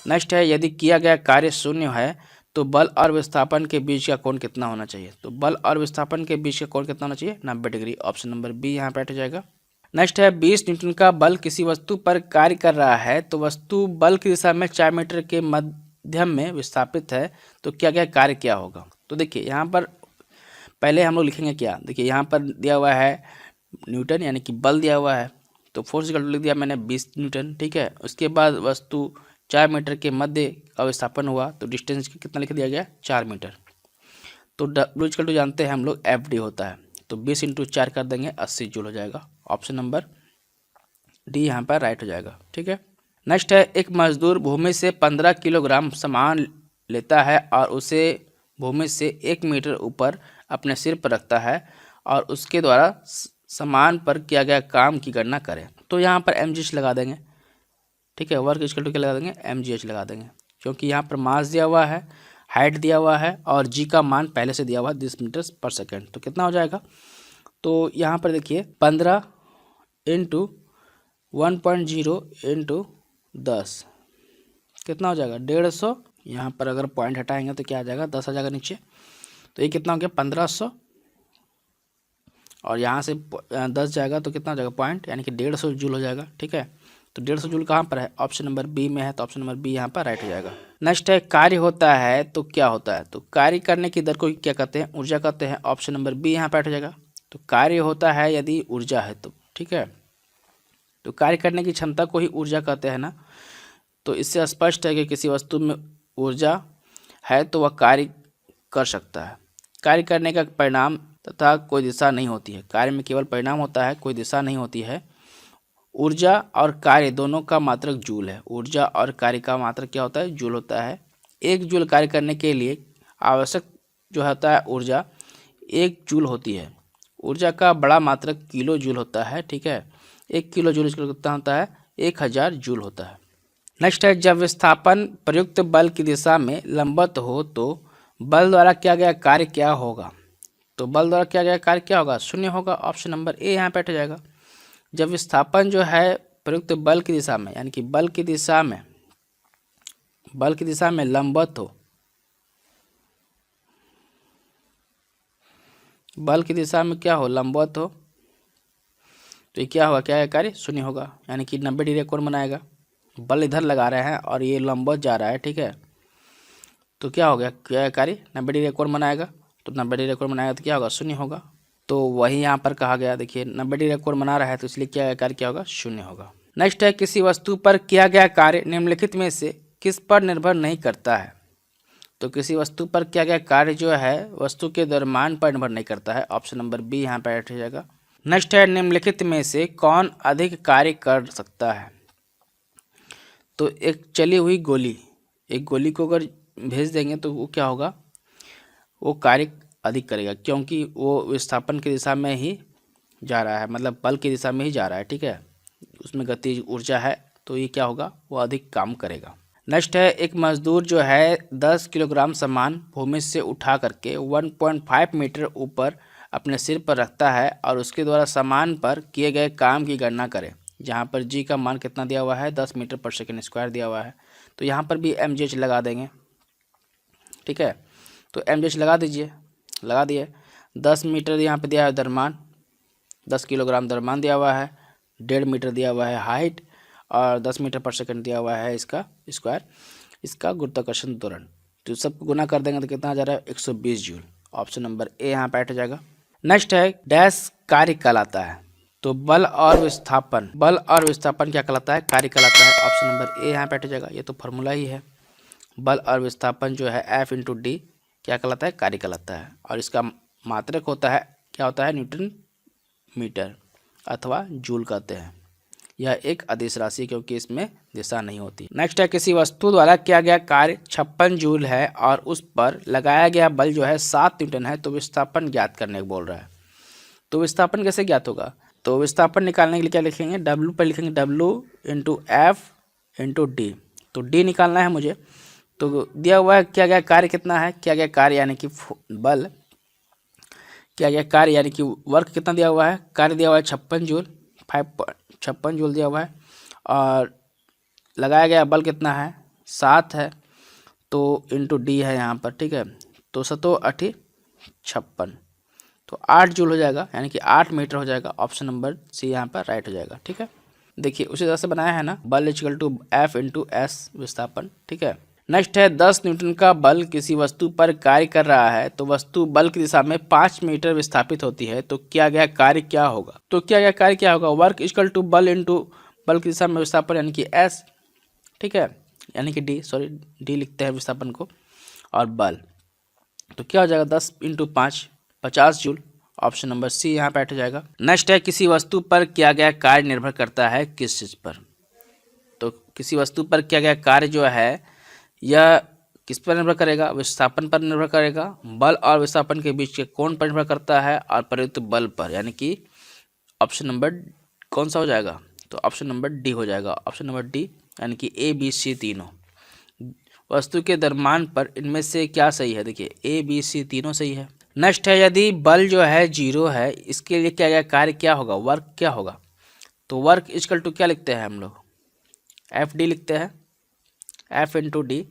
S1: नेक्स्ट है, यदि किया गया कार्य शून्य है तो बल और विस्थापन के बीच का कोण कितना होना चाहिए। तो बल और विस्थापन के बीच का कोण कितना होना चाहिए, 90 डिग्री। ऑप्शन नंबर बी यहाँ बैठ जाएगा। नेक्स्ट है, 20 न्यूटन का बल किसी वस्तु पर कार्य कर रहा है, तो वस्तु बल की दिशा में 4 मीटर के मध्यम में विस्थापित है, तो क्या क्या कार्य क्या होगा। तो देखिए यहाँ पर पहले हम लोग लिखेंगे क्या, देखिए यहाँ पर दिया हुआ है न्यूटन यानी कि बल दिया हुआ है, तो फोर्स इक्वल टू लिख दिया मैंने 20 न्यूटन, ठीक है। उसके बाद वस्तु 4 मीटर के मध्य का विस्थापन हुआ, तो डिस्टेंस कितना लिख दिया गया, 4 मीटर। तो डब्ल्यू इक्वल टू जानते हैं हम लोग एफ डी होता है, तो 20 इंटू 4 कर देंगे, 80 जूल हो जाएगा। ऑप्शन नंबर डी यहाँ पर राइट हो जाएगा, ठीक है। नेक्स्ट है, एक मजदूर भूमि से 15 किलोग्राम सामान लेता है और उसे भूमि से 1 मीटर ऊपर अपने सिर पर रखता है और उसके द्वारा सामान पर किया गया काम की गणना करें। तो यहाँ पर एम जी एच लगा देंगे, ठीक है। वर्क इक्वल टू क्या लगा देंगे, एम जी एच लगा देंगे, क्योंकि यहाँ पर मास दिया हुआ है, हाइट दिया हुआ है और जी का मान पहले से दिया हुआ है 10 मीटर पर सेकेंड। तो कितना हो जाएगा, तो यहाँ पर देखिए 15 इंटू 1.0 इंटू 10 कितना हो जाएगा 150। यहाँ पर अगर पॉइंट हटाएंगे तो क्या आ जाएगा 10 आ जाएगा नीचे। तो ये कितना हो गया 1500 और यहाँ से 10 जाएगा तो कितना हो जाएगा पॉइंट, यानी कि 150 जूल हो जाएगा। ठीक है, तो 150 जूल कहाँ पर है, ऑप्शन नंबर बी में है, तो ऑप्शन नंबर बी यहाँ पर राइट हो जाएगा। नेक्स्ट है कार्य होता है तो क्या होता है, तो कार्य करने की दर को क्या कहते हैं, ऊर्जा कहते हैं, ऑप्शन नंबर बी यहाँ पर राइट हो जाएगा। तो कार्य होता है यदि ऊर्जा है तो, ठीक है, तो कार्य करने की क्षमता को ही ऊर्जा कहते हैं ना। तो इससे स्पष्ट है कि किसी वस्तु में ऊर्जा है तो वह कार्य कर सकता है। कार्य करने का परिणाम तथा कोई दिशा नहीं होती है, कार्य में केवल परिणाम होता है, कोई दिशा नहीं होती है। ऊर्जा और कार्य दोनों का मात्रक जूल है, ऊर्जा और कार्य का मात्रक क्या होता है, जूल होता है। 1 जूल कार्य करने के लिए आवश्यक जो होता है ऊर्जा 1 जूल होती है। ऊर्जा का बड़ा मात्रक किलो जूल होता है। ठीक है, 1 किलो जूल कितना होता है, 1000 जूल होता है। नेक्स्ट है, जब विस्थापन प्रयुक्त बल की दिशा में लंबवत हो तो बल द्वारा किया गया कार्य क्या होगा, तो बल द्वारा किया गया कार्य क्या होगा, शून्य होगा। ऑप्शन नंबर ए यहाँ पे बैठ जाएगा। जब विस्थापन जो है प्रयुक्त बल की दिशा में, यानी कि बल की दिशा में लंबवत हो, बल की दिशा में क्या हो, लंबवत हो, तो ये क्या होगा, क्या है कार्य, शून्य होगा, यानी कि 90 डिग्री कोण बनाएगा। बल इधर लगा रहे हैं और ये लंबवत जा रहा है। ठीक है, तो क्या हो गया, क्या है कार्य, 90 डिग्री कोण बनाएगा। तो 90 डिग्री कोण बनाएगा तो क्या होगा, शून्य होगा। तो वही यहाँ पर कहा गया, देखिए 90 डिग्री कोण बना रहा है तो इसलिए क्या कार्य क्या होगा, शून्य होगा। नेक्स्ट है, किसी वस्तु पर किया गया कार्य निम्नलिखित में से किस पर निर्भर नहीं करता है, तो किसी वस्तु पर किया गया कार्य जो है वस्तु के द्रव्यमान पर निर्भर नहीं करता है। ऑप्शन नंबर बी यहाँ पर बैठ जाएगा। नेक्स्ट है, निम्नलिखित में से कौन अधिक कार्य कर सकता है, तो एक चली हुई गोली, एक गोली को अगर भेज देंगे तो वो क्या होगा, वो कार्य अधिक करेगा, क्योंकि वो विस्थापन की दिशा में ही जा रहा है, मतलब बल की दिशा में ही जा रहा है। ठीक है, उसमें गति ऊर्जा है तो ये क्या होगा, वो अधिक काम करेगा। नेक्स्ट है, एक मजदूर जो है 10 किलोग्राम सामान भूमि से उठा करके 1.5 मीटर ऊपर अपने सिर पर रखता है और उसके द्वारा सामान पर किए गए काम की गणना करें, जहाँ पर जी का मान कितना दिया हुआ है, 10 मीटर पर सेकेंड स्क्वायर दिया हुआ है। तो यहाँ पर भी mgh लगा देंगे। ठीक है, तो mgh लगा दीजिए, लगा दिए। 10 मीटर यहाँ पे दिया है द्रव्यमान, 10 किलोग्राम द्रव्यमान दिया हुआ है, 1.5 मीटर दिया हुआ है हाइट और 10 मीटर पर सेकंड दिया हुआ है इसका स्क्वायर, इसका गुरुत्वाकर्षण त्वरण। तो सब गुना कर देंगे तो कितना आ जा रहा है, 120 जूल। ऑप्शन नंबर ए यहाँ पे बैठ जाएगा। नेक्स्ट है, डैश कार्य कहलाता है, तो बल और विस्थापन क्या कहलाता है, कार्य कहलाता है। ऑप्शन नंबर ए यहाँ पे बैठ जाएगा, ये तो फार्मूला ही है। बल और विस्थापन जो है F इंटू डी क्या कहलाता है, कार्य कहलाता है, और इसका मात्रक होता है, क्या होता है, न्यूटन मीटर अथवा जूल कहते हैं। यह एक अदिश राशि है क्योंकि इसमें दिशा नहीं होती। नेक्स्ट है, किसी वस्तु द्वारा किया गया कार्य 56 जूल है और उस पर लगाया गया बल जो है 7 न्यूटन है, तो विस्थापन ज्ञात करने को बोल रहा है। तो विस्थापन कैसे ज्ञात होगा, तो विस्थापन निकालने के लिए क्या लिखेंगे, W पर लिखेंगे W into F into D. तो डी निकालना है मुझे, तो दिया हुआ है किया गया कार्य कितना है, किया गया कार्य यानी कि बल, किया गया कार्य यानी कि वर्क कितना दिया हुआ है, कार्य दिया हुआ है 56 जूल, 56 जूल दिया हुआ है, और लगाया गया बल कितना है, 7 है, तो इंटू डी है यहाँ पर। ठीक है, तो 7 8 56, तो 8 जूल हो जाएगा, यानी कि 8 मीटर हो जाएगा। ऑप्शन नंबर सी यहाँ पर राइट हो जाएगा। ठीक है, देखिए उसी तरह से बनाया है ना, बल equal to F into S विस्थापन। ठीक है, नेक्स्ट है, 10 न्यूटन का बल किसी वस्तु पर कार्य कर रहा है तो वस्तु बल की दिशा में 5 मीटर विस्थापित होती है, तो किया गया कार्य क्या होगा, तो किया गया कार्य क्या होगा, वर्क इक्वल टू बल इंटू बल की दिशा में विस्थापन यानी कि एस। ठीक है, यानी कि डी लिखते हैं विस्थापन को, और बल तो क्या हो जाएगा 10 into 5 50 joule. Option number C यहाँ पे बैठ जाएगा। नेक्स्ट है, किसी वस्तु पर किया गया कार्य निर्भर करता है किस चीज़ पर, तो किसी वस्तु पर किया गया कार्य जो है यह किस पर निर्भर करेगा, विस्थापन पर निर्भर करेगा, बल और विस्थापन के बीच के कोण पर निर्भर करता है, और प्रयुक्त बल पर, यानी कि ऑप्शन नंबर कौन सा हो जाएगा, तो ऑप्शन नंबर डी हो जाएगा। ऑप्शन नंबर डी यानी कि A B C तीनों वस्तु के द्रव्यमान पर इनमें से क्या सही है? देखिए ए बी सी तीनों सही है। नेक्स्ट है, यदि बल जो है 0 है, इसके लिए क्या कार्य क्या होगा, वर्क क्या होगा? तो वर्क इक्वल टू क्या लिखते हैं हम लोग, एफ डी लिखते हैं, एफ इंटू डी।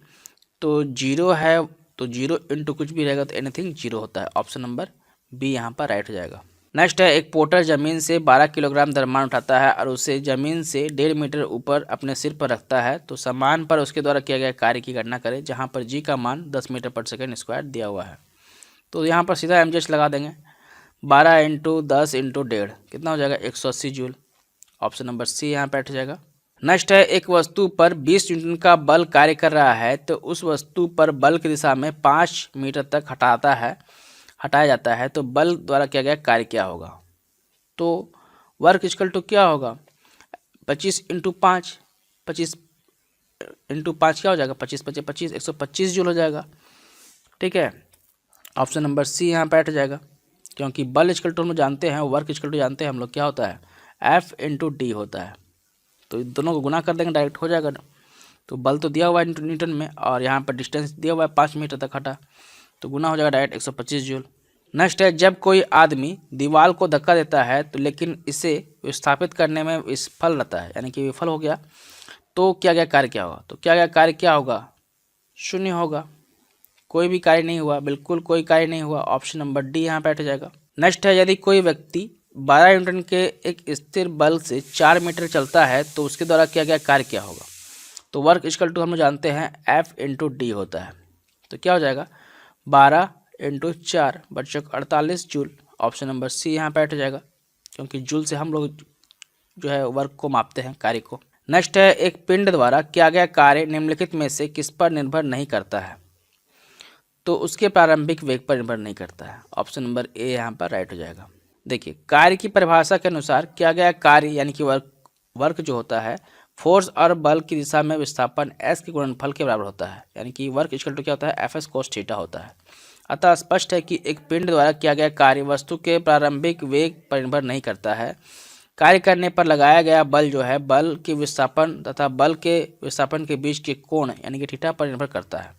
S1: तो 0 है तो 0 इंटू कुछ भी रहेगा तो एनीथिंग 0 होता है। ऑप्शन नंबर बी यहाँ पर राइट हो जाएगा। नेक्स्ट है, एक पोर्टर जमीन से 12 किलोग्राम द्रव्यमान उठाता है और उसे जमीन से 1.5 मीटर ऊपर अपने सिर पर रखता है, तो सामान पर उसके द्वारा किया गया कार्य की गणना करें, जहाँ पर जी का मान 10 मीटर पर सेकेंड स्क्वायर दिया हुआ है। तो यहाँ पर सीधा एमजीएच लगा देंगे, 12 इंटू 10 इंटू 1.5 कितना हो जाएगा, 180 जूल। ऑप्शन नंबर सी यहाँ बैठ जाएगा। नेक्स्ट है, एक वस्तु पर 20 न्यूटन का बल कार्य कर रहा है, तो उस वस्तु पर बल की दिशा में 5 मीटर तक हटाया जाता है, तो बल द्वारा किया गया कार्य क्या होगा? तो वर्क इक्वल टू क्या होगा, 25 इंटू 5, 25 इंटू 5 क्या हो जाएगा, 25 25 25 125 जूल हो जाएगा। ठीक है, ऑप्शन नंबर सी यहाँ बैठ जाएगा, क्योंकि बल इक्वल टू हम लोग जानते हैं, वर्क इक्वल टू जानते हैं हम लोग, क्या होता है, एफ इंटू डी होता है। तो दोनों को गुना कर देंगे, डायरेक्ट हो जाएगा। तो बल तो दिया हुआ है न्यूटन में, और यहाँ पर डिस्टेंस दिया हुआ है 5 मीटर तक हटा, तो गुना हो जाएगा डायरेक्ट 125 जूल। नेक्स्ट है, जब कोई आदमी दीवार को धक्का देता है तो लेकिन इसे विस्थापित करने में विफल रहता है, यानी कि विफल हो गया, तो क्या गया कार्य क्या होगा? तो क्या गया कार्य क्या होगा, शून्य होगा, कोई भी कार्य नहीं हुआ, बिल्कुल कोई कार्य नहीं हुआ। ऑप्शन नंबर डी यहाँ बैठ जाएगा। नेक्स्ट है, यदि कोई व्यक्ति 12 न्यूटन के एक स्थिर बल से 4 मीटर चलता है, तो उसके द्वारा किया गया कार्य क्या होगा? तो वर्क इक्वल टू हम लोग जानते हैं एफ इंटू डी होता है, तो क्या हो जाएगा, 12 इंटू 4 बच्चों 48 जूल। ऑप्शन नंबर सी यहाँ बैठ जाएगा, क्योंकि जूल से हम लोग जो है वर्क को मापते हैं, कार्य को। नेक्स्ट है, एक पिंड द्वारा किया गया कार्य निम्नलिखित में से किस पर निर्भर नहीं करता है? तो उसके प्रारंभिक वेग पर निर्भर नहीं करता है। ऑप्शन नंबर ए यहाँ पर राइट हो जाएगा। देखिए, कार्य की परिभाषा के अनुसार किया गया कार्य यानी कि वर्क जो होता है, फोर्स और बल की दिशा में विस्थापन एस के गुणनफल के बराबर होता है, यानी कि वर्क इक्वल टू क्या होता है, एफ एस कोस थीटा होता है। अतः स्पष्ट है कि एक पिंड द्वारा किया गया कार्य वस्तु के प्रारंभिक वेग पर निर्भर नहीं करता है। कार्य करने पर लगाया गया बल जो है, बल के विस्थापन तथा बल के विस्थापन के बीच के कोण यानी कि थीटा पर निर्भर करता है।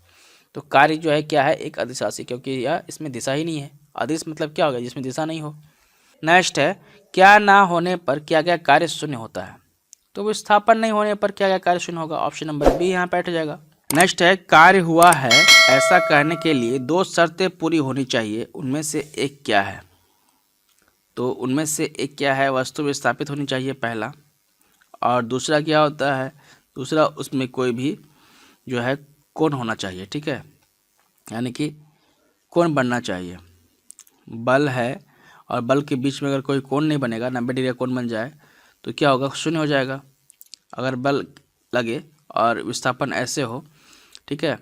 S1: तो कार्य जो है क्या है, एक अदिश राशि, क्योंकि यह इसमें दिशा ही नहीं है। अदिश मतलब क्या होगा, जिसमें दिशा नहीं हो। नेक्स्ट है, क्या ना होने पर किया गया कार्य शून्य होता है? तो विस्थापन नहीं होने पर किया गया कार्य शून्य होगा। ऑप्शन नंबर बी यहाँ बैठ जाएगा। नेक्स्ट है, कार्य हुआ है ऐसा कहने के लिए 2 शर्तें पूरी होनी चाहिए, उनमें से एक क्या है? तो उनमें से एक क्या है, वस्तु विस्थापित होनी चाहिए पहला, और दूसरा क्या होता है, दूसरा उसमें कोई भी जो है कोण होना चाहिए। ठीक है, यानी कि कोण बनना चाहिए। बल है और बल के बीच में अगर कोई कोण नहीं बनेगा, 90 डिग्री का कोण बन जाए, तो क्या होगा, शून्य हो जाएगा। अगर बल लगे और विस्थापन ऐसे हो, ठीक है,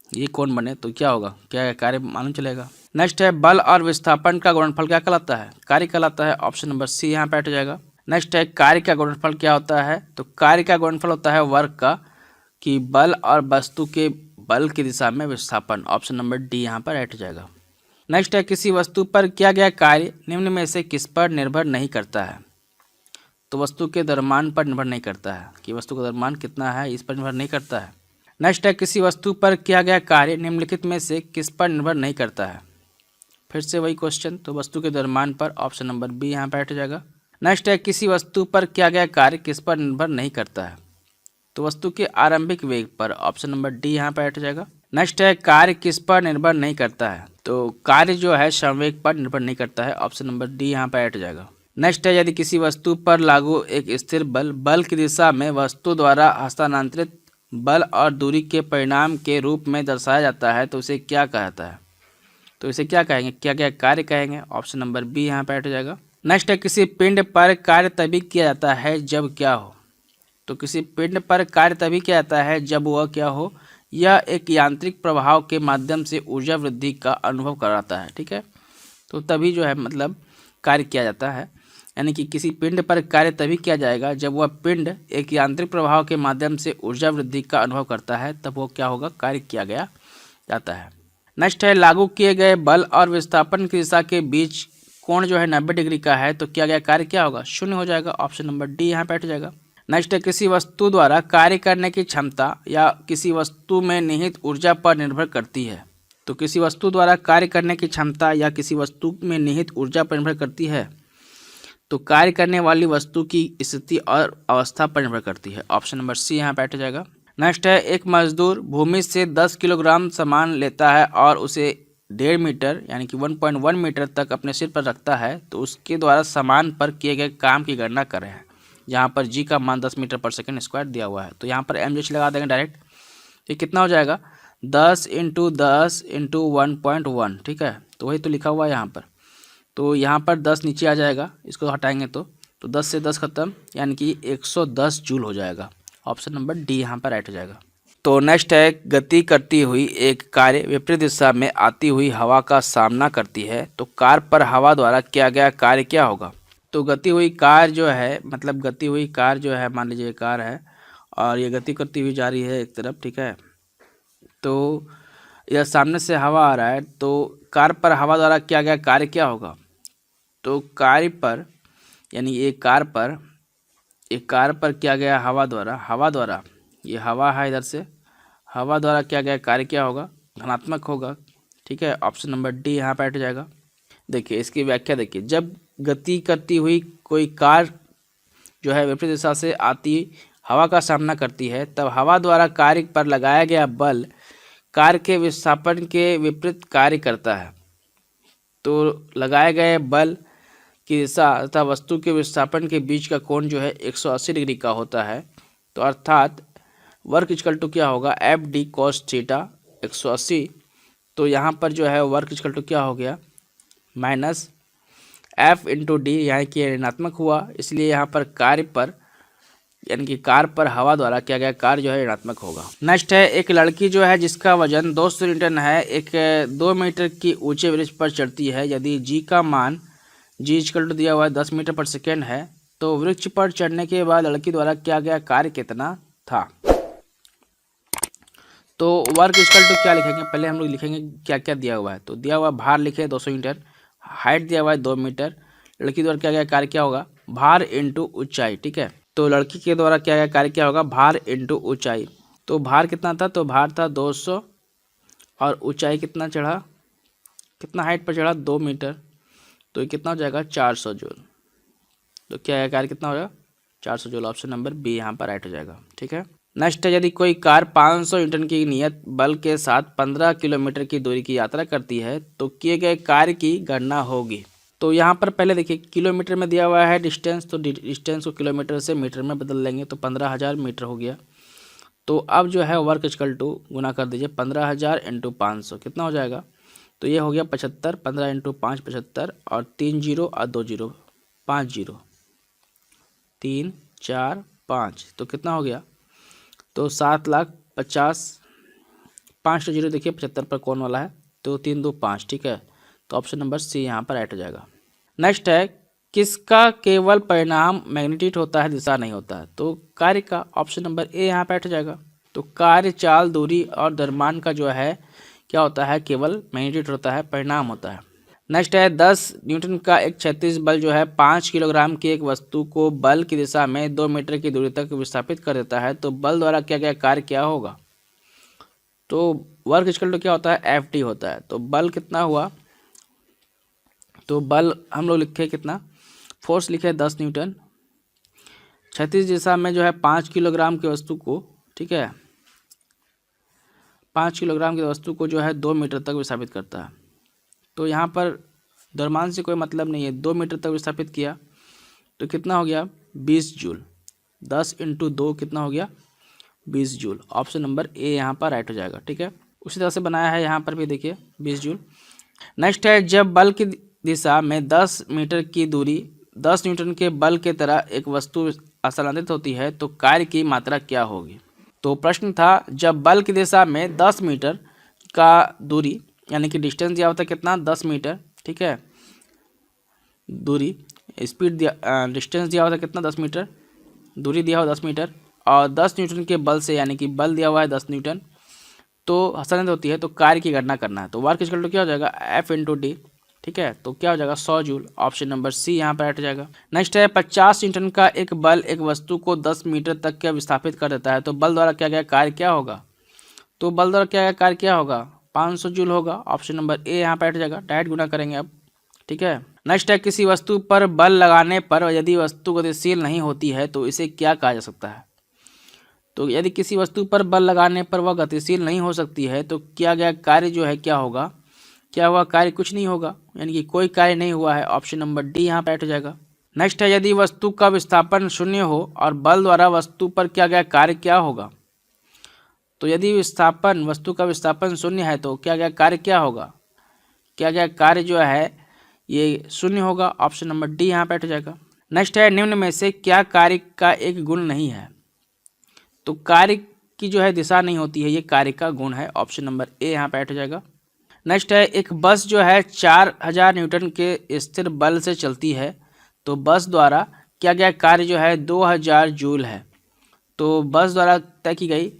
S1: ये कोण बने, तो क्या होगा, क्या कार्य मालूम चलेगा। नेक्स्ट है, बल और विस्थापन का गुणनफल क्या कहलाता है? कार्य कहलाता है। ऑप्शन नंबर सी यहाँ बैठ जाएगा। नेक्स्ट है, कार्य का गुणनफल क्या होता है? तो कार्य का गुणनफल होता है वर्क का, कि बल और वस्तु के बल की दिशा में विस्थापन। ऑप्शन नंबर डी यहाँ पर बैठ जाएगा। नेक्स्ट है, किसी वस्तु पर किया गया कार्य निम्न में से किस पर निर्भर नहीं करता है? तो वस्तु के द्रव्यमान पर निर्भर नहीं करता है, कि वस्तु का द्रव्यमान कितना है, इस पर निर्भर नहीं करता है। नेक्स्ट है, किसी वस्तु पर किया गया कार्य निम्नलिखित में से किस पर निर्भर नहीं करता है? फिर से वही क्वेश्चन, तो वस्तु के द्रव्यमान पर। ऑप्शन नंबर बी यहाँ बैठ जाएगा। नेक्स्ट है, किसी वस्तु पर किया गया कार्य किस पर निर्भर नहीं करता है? तो वस्तु के आरंभिक वेग पर। ऑप्शन नंबर डी यहाँ बैठ जाएगा। नेक्स्ट है, कार्य किस पर निर्भर नहीं करता है? तो कार्य जो है संवेग पर निर्भर नहीं करता है। ऑप्शन नंबर डी यहाँ बैठ जाएगा। नेक्स्ट है, यदि किसी वस्तु पर लागू एक स्थिर बल की दिशा में वस्तु द्वारा हस्तांतरित बल और दूरी के परिणाम के रूप में दर्शाया जाता है, तो उसे क्या कहता है? तो इसे क्या कहेंगे, क्या क्या कार्य कहेंगे? ऑप्शन नंबर बी यहाँ बैठ जाएगा। नेक्स्ट है, किसी पिंड पर कार्य तभी किया जाता है जब क्या हो? तो किसी पिंड पर कार्य तभी किया जाता है जब वह क्या हो, यह एक यांत्रिक प्रभाव के माध्यम से ऊर्जा वृद्धि का अनुभव कराता है। ठीक है, तो तभी जो है मतलब कार्य किया जाता है, यानी कि किसी पिंड पर कार्य तभी किया जाएगा जब वह पिंड एक यांत्रिक प्रभाव के माध्यम से ऊर्जा वृद्धि का अनुभव करता है, तब वो क्या होगा, कार्य किया गया जाता है। नेक्स्ट है, लागू किए गए बल और विस्थापन की दिशा के बीच कोण जो है 90 डिग्री का है, तो किया गया कार्य क्या होगा, शून्य हो जाएगा। ऑप्शन नंबर डी यहाँ बैठ जाएगा। नेक्स्ट है किसी वस्तु द्वारा कार्य करने की क्षमता या किसी वस्तु में निहित ऊर्जा पर निर्भर करती है। तो किसी वस्तु द्वारा कार्य करने की क्षमता या किसी वस्तु में निहित ऊर्जा पर निर्भर करती है, तो कार्य करने वाली वस्तु की स्थिति और अवस्था पर निर्भर करती है। ऑप्शन नंबर सी यहाँ पे बैठ जाएगा। नेक्स्ट है एक मजदूर भूमि से 10 किलोग्राम सामान लेता है और उसे 1.5 मीटर यानी कि 1.1 मीटर तक अपने सिर पर रखता है, तो उसके द्वारा सामान पर किए गए काम की गणना कर रहे हैं। यहाँ पर जी का मान 10 मीटर पर सेकंड स्क्वायर दिया हुआ है, तो यहाँ पर mgh लगा देंगे डायरेक्ट। ये कितना हो जाएगा 10 × 10 × 1.1, ठीक है, तो वही तो लिखा हुआ है यहाँ पर। तो यहाँ पर 10 नीचे आ जाएगा, इसको हटाएंगे तो 10 से 10 खत्म, यानी कि 110 जूल हो जाएगा। ऑप्शन नंबर डी यहाँ पर राइट हो जाएगा। तो नेक्स्ट है गति करती हुई एक कार विपरीत दिशा में आती हुई हवा का सामना करती है, तो कार पर हवा द्वारा किया गया कार्य क्या होगा। तो गति हुई कार जो है, मतलब गति हुई कार जो है, मान लीजिए कार है और ये गति करती हुई जा रही है एक तरफ, ठीक है, तो यह सामने से हवा आ रहा है, तो कार पर हवा द्वारा किया गया कार्य क्या होगा। तो कार्य पर यानी एक कार पर किया गया हवा द्वारा ये हवा है इधर से, हवा द्वारा किया गया कार्य क्या होगा, धनात्मक होगा, ठीक है। ऑप्शन नंबर डी यहाँ पर हट जाएगा। देखिए इसकी व्याख्या देखिए, जब गति करती हुई कोई कार जो है विपरीत दिशा से आती हवा का सामना करती है, तब हवा द्वारा कार्य पर लगाया गया बल कार के विस्थापन के विपरीत कार्य करता है। तो लगाए गए बल की दिशा तथा वस्तु के विस्थापन के बीच का कोण जो है 180 डिग्री का होता है। तो अर्थात वर्क इक्वल टू क्या होगा, एफ डी कॉस थीटा 180। तो यहाँ पर जो है वर्क इक्वल टू क्या हो गया, माइनस एफ इंटू डी, यानी कि ऋणात्मक हुआ, इसलिए यहाँ पर कार्य पर यानी कि कार पर हवा द्वारा किया गया कार्य जो है ऋणात्मक होगा। नेक्स्ट है एक लड़की जो है जिसका वजन 200 न्यूटन है, एक 2 मीटर की ऊंचे वृक्ष पर चढ़ती है। यदि जी का मान जी इक्वल टू दिया हुआ है 10 मीटर पर सेकेंड है, तो वृक्ष पर चढ़ने के बाद लड़की द्वारा किया गया कार्य कितना था। तो वर्क इक्वल टू क्या लिखेंगे, पहले हम लोग लिखेंगे क्या क्या दिया हुआ है। तो दिया हुआ भार लिखे 200 मीटर, हाइट दिया हुआ है 2 मीटर, लड़की द्वारा किया गया कार्य क्या होगा, भार इंटू ऊंचाई, ठीक है। तो लड़की के द्वारा किया गया कार्य क्या होगा, भार इंटू ऊंचाई। तो भार कितना था, तो भार था 200 और ऊंचाई कितना चढ़ा, कितना हाइट पर चढ़ा 2 मीटर, तो ये कितना हो जाएगा 400 जूल। तो क्या है कार्य कितना होगा 400 जूल। ऑप्शन नंबर बी यहाँ पर राइट हो जाएगा, ठीक है। नेक्स्ट है यदि कोई कार 500 न्यूटन की नियत बल के साथ 15 किलोमीटर की दूरी की यात्रा करती है, तो किए गए कार्य की गणना होगी। तो यहाँ पर पहले देखिए किलोमीटर में दिया हुआ है डिस्टेंस, तो डिस्टेंस को किलोमीटर से मीटर में बदल लेंगे, तो 15,000 मीटर हो गया। तो अब जो है वर्क इक्वल टू गुना कर दीजिए 15,000 इंटू 500, कितना हो जाएगा, तो ये हो गया 75, 15 इंटू 5 75, और 3 जीरो और 2 जीरो 5 जीरो 3 4 5, तो कितना हो गया, तो 7,50,000, 5 जीरो देखिए 75 पर कौन वाला है, तो 3 2 5, ठीक है। तो ऑप्शन नंबर सी यहाँ पर राइट हो जाएगा। नेक्स्ट है किसका केवल परिणाम मैग्नीट्यूड होता है, दिशा नहीं होता है। तो कार्य का ऑप्शन नंबर ए यहाँ पर राइट हो जाएगा। तो कार्य, चाल, दूरी और द्रव्यमान का जो है क्या होता है, केवल मैग्नीट्यूड होता है, परिणाम होता है। नेक्स्ट है 10 न्यूटन का एक क्षैतिज बल जो है 5 किलोग्राम की एक वस्तु को बल की दिशा में 2 मीटर की दूरी तक विस्थापित कर देता है, तो बल द्वारा किया गया कार्य क्या होगा। तो वर्क इक्वल टू क्या होता है, एफ टी होता है। तो बल कितना हुआ, तो बल हम लोग लिखे कितना, फोर्स लिखे 10 न्यूटन, क्षैतिज दिशा में जो है 5 किलोग्राम की वस्तु को, ठीक है, 5 किलोग्राम की वस्तु को जो है 2 मीटर तक विस्थापित करता है। तो यहाँ पर द्रव्यमान से कोई मतलब नहीं है, 2 मीटर तक विस्थापित किया तो कितना हो गया 20 जूल, 10 इंटू 2 कितना हो गया 20 जूल। ऑप्शन नंबर ए यहाँ पर राइट हो जाएगा, ठीक है। उसी तरह से बनाया है यहाँ पर भी देखिए 20 जूल। नेक्स्ट है जब बल की दिशा में 10 मीटर की दूरी 10 न्यूटन के बल के तरह एक वस्तु स्थानांतरित होती है, तो कार्य की मात्रा क्या होगी। तो प्रश्न था जब बल की दिशा में 10 मीटर का दूरी यानी कि डिस्टेंस दिया होता है कितना 10 मीटर, ठीक है, दूरी स्पीड दिया डिस्टेंस दिया होता है कितना 10 मीटर, दूरी दिया हुआ 10 मीटर, और 10 न्यूटन के बल से यानी कि बल दिया हुआ है 10 न्यूटन, तो हस्तांतरित होती है, तो कार्य की गणना करना है। तो वर्क इक्वल टू क्या हो जाएगा, एफ इंटू डी, ठीक है, तो क्या हो जाएगा 100 जूल। ऑप्शन नंबर सी यहाँ पर हट जाएगा। नेक्स्ट है 50 न्यूटन का एक बल एक वस्तु को 10 मीटर तक क्या विस्थापित कर देता है, तो बल द्वारा क्या गया कार्य क्या होगा, तो बल द्वारा क्या गया कार्य क्या होगा 500 जूल होगा। ऑप्शन नंबर ए यहाँ पर हट जाएगा, डायरेक्ट गुना करेंगे अब। ठीक है, नेक्स्ट है किसी वस्तु पर बल लगाने पर यदि वस्तु गतिशील नहीं होती है तो इसे क्या कहा जा सकता है, तो यदि किसी वस्तु पर बल लगाने पर वह गतिशील नहीं हो सकती है तो किया गया कार्य जो है क्या होगा, क्या हुआ कार्य कुछ नहीं होगा, यानी कि कोई कार्य नहीं हुआ है। ऑप्शन नंबर डी यहाँ पर हट जाएगा। नेक्स्ट है यदि वस्तु का विस्थापन शून्य हो और बल द्वारा वस्तु पर किया गया कार्य क्या होगा, तो यदि वस्तु का विस्थापन शून्य है तो क्या गया कार्य क्या होगा, क्या गया कार्य जो है ये शून्य होगा। ऑप्शन नंबर डी यहाँ पे हट जाएगा। नेक्स्ट है निम्न में से क्या कार्य का एक गुण नहीं है, तो कार्य की जो है दिशा नहीं होती है, ये कार्य का गुण है। ऑप्शन नंबर ए यहाँ पे हट जाएगा। नेक्स्ट है एक बस जो है 4000 न्यूटन के स्थिर बल से चलती है, तो बस द्वारा किया गया कार्य जो है 2000 जूल है, तो बस द्वारा तय की गई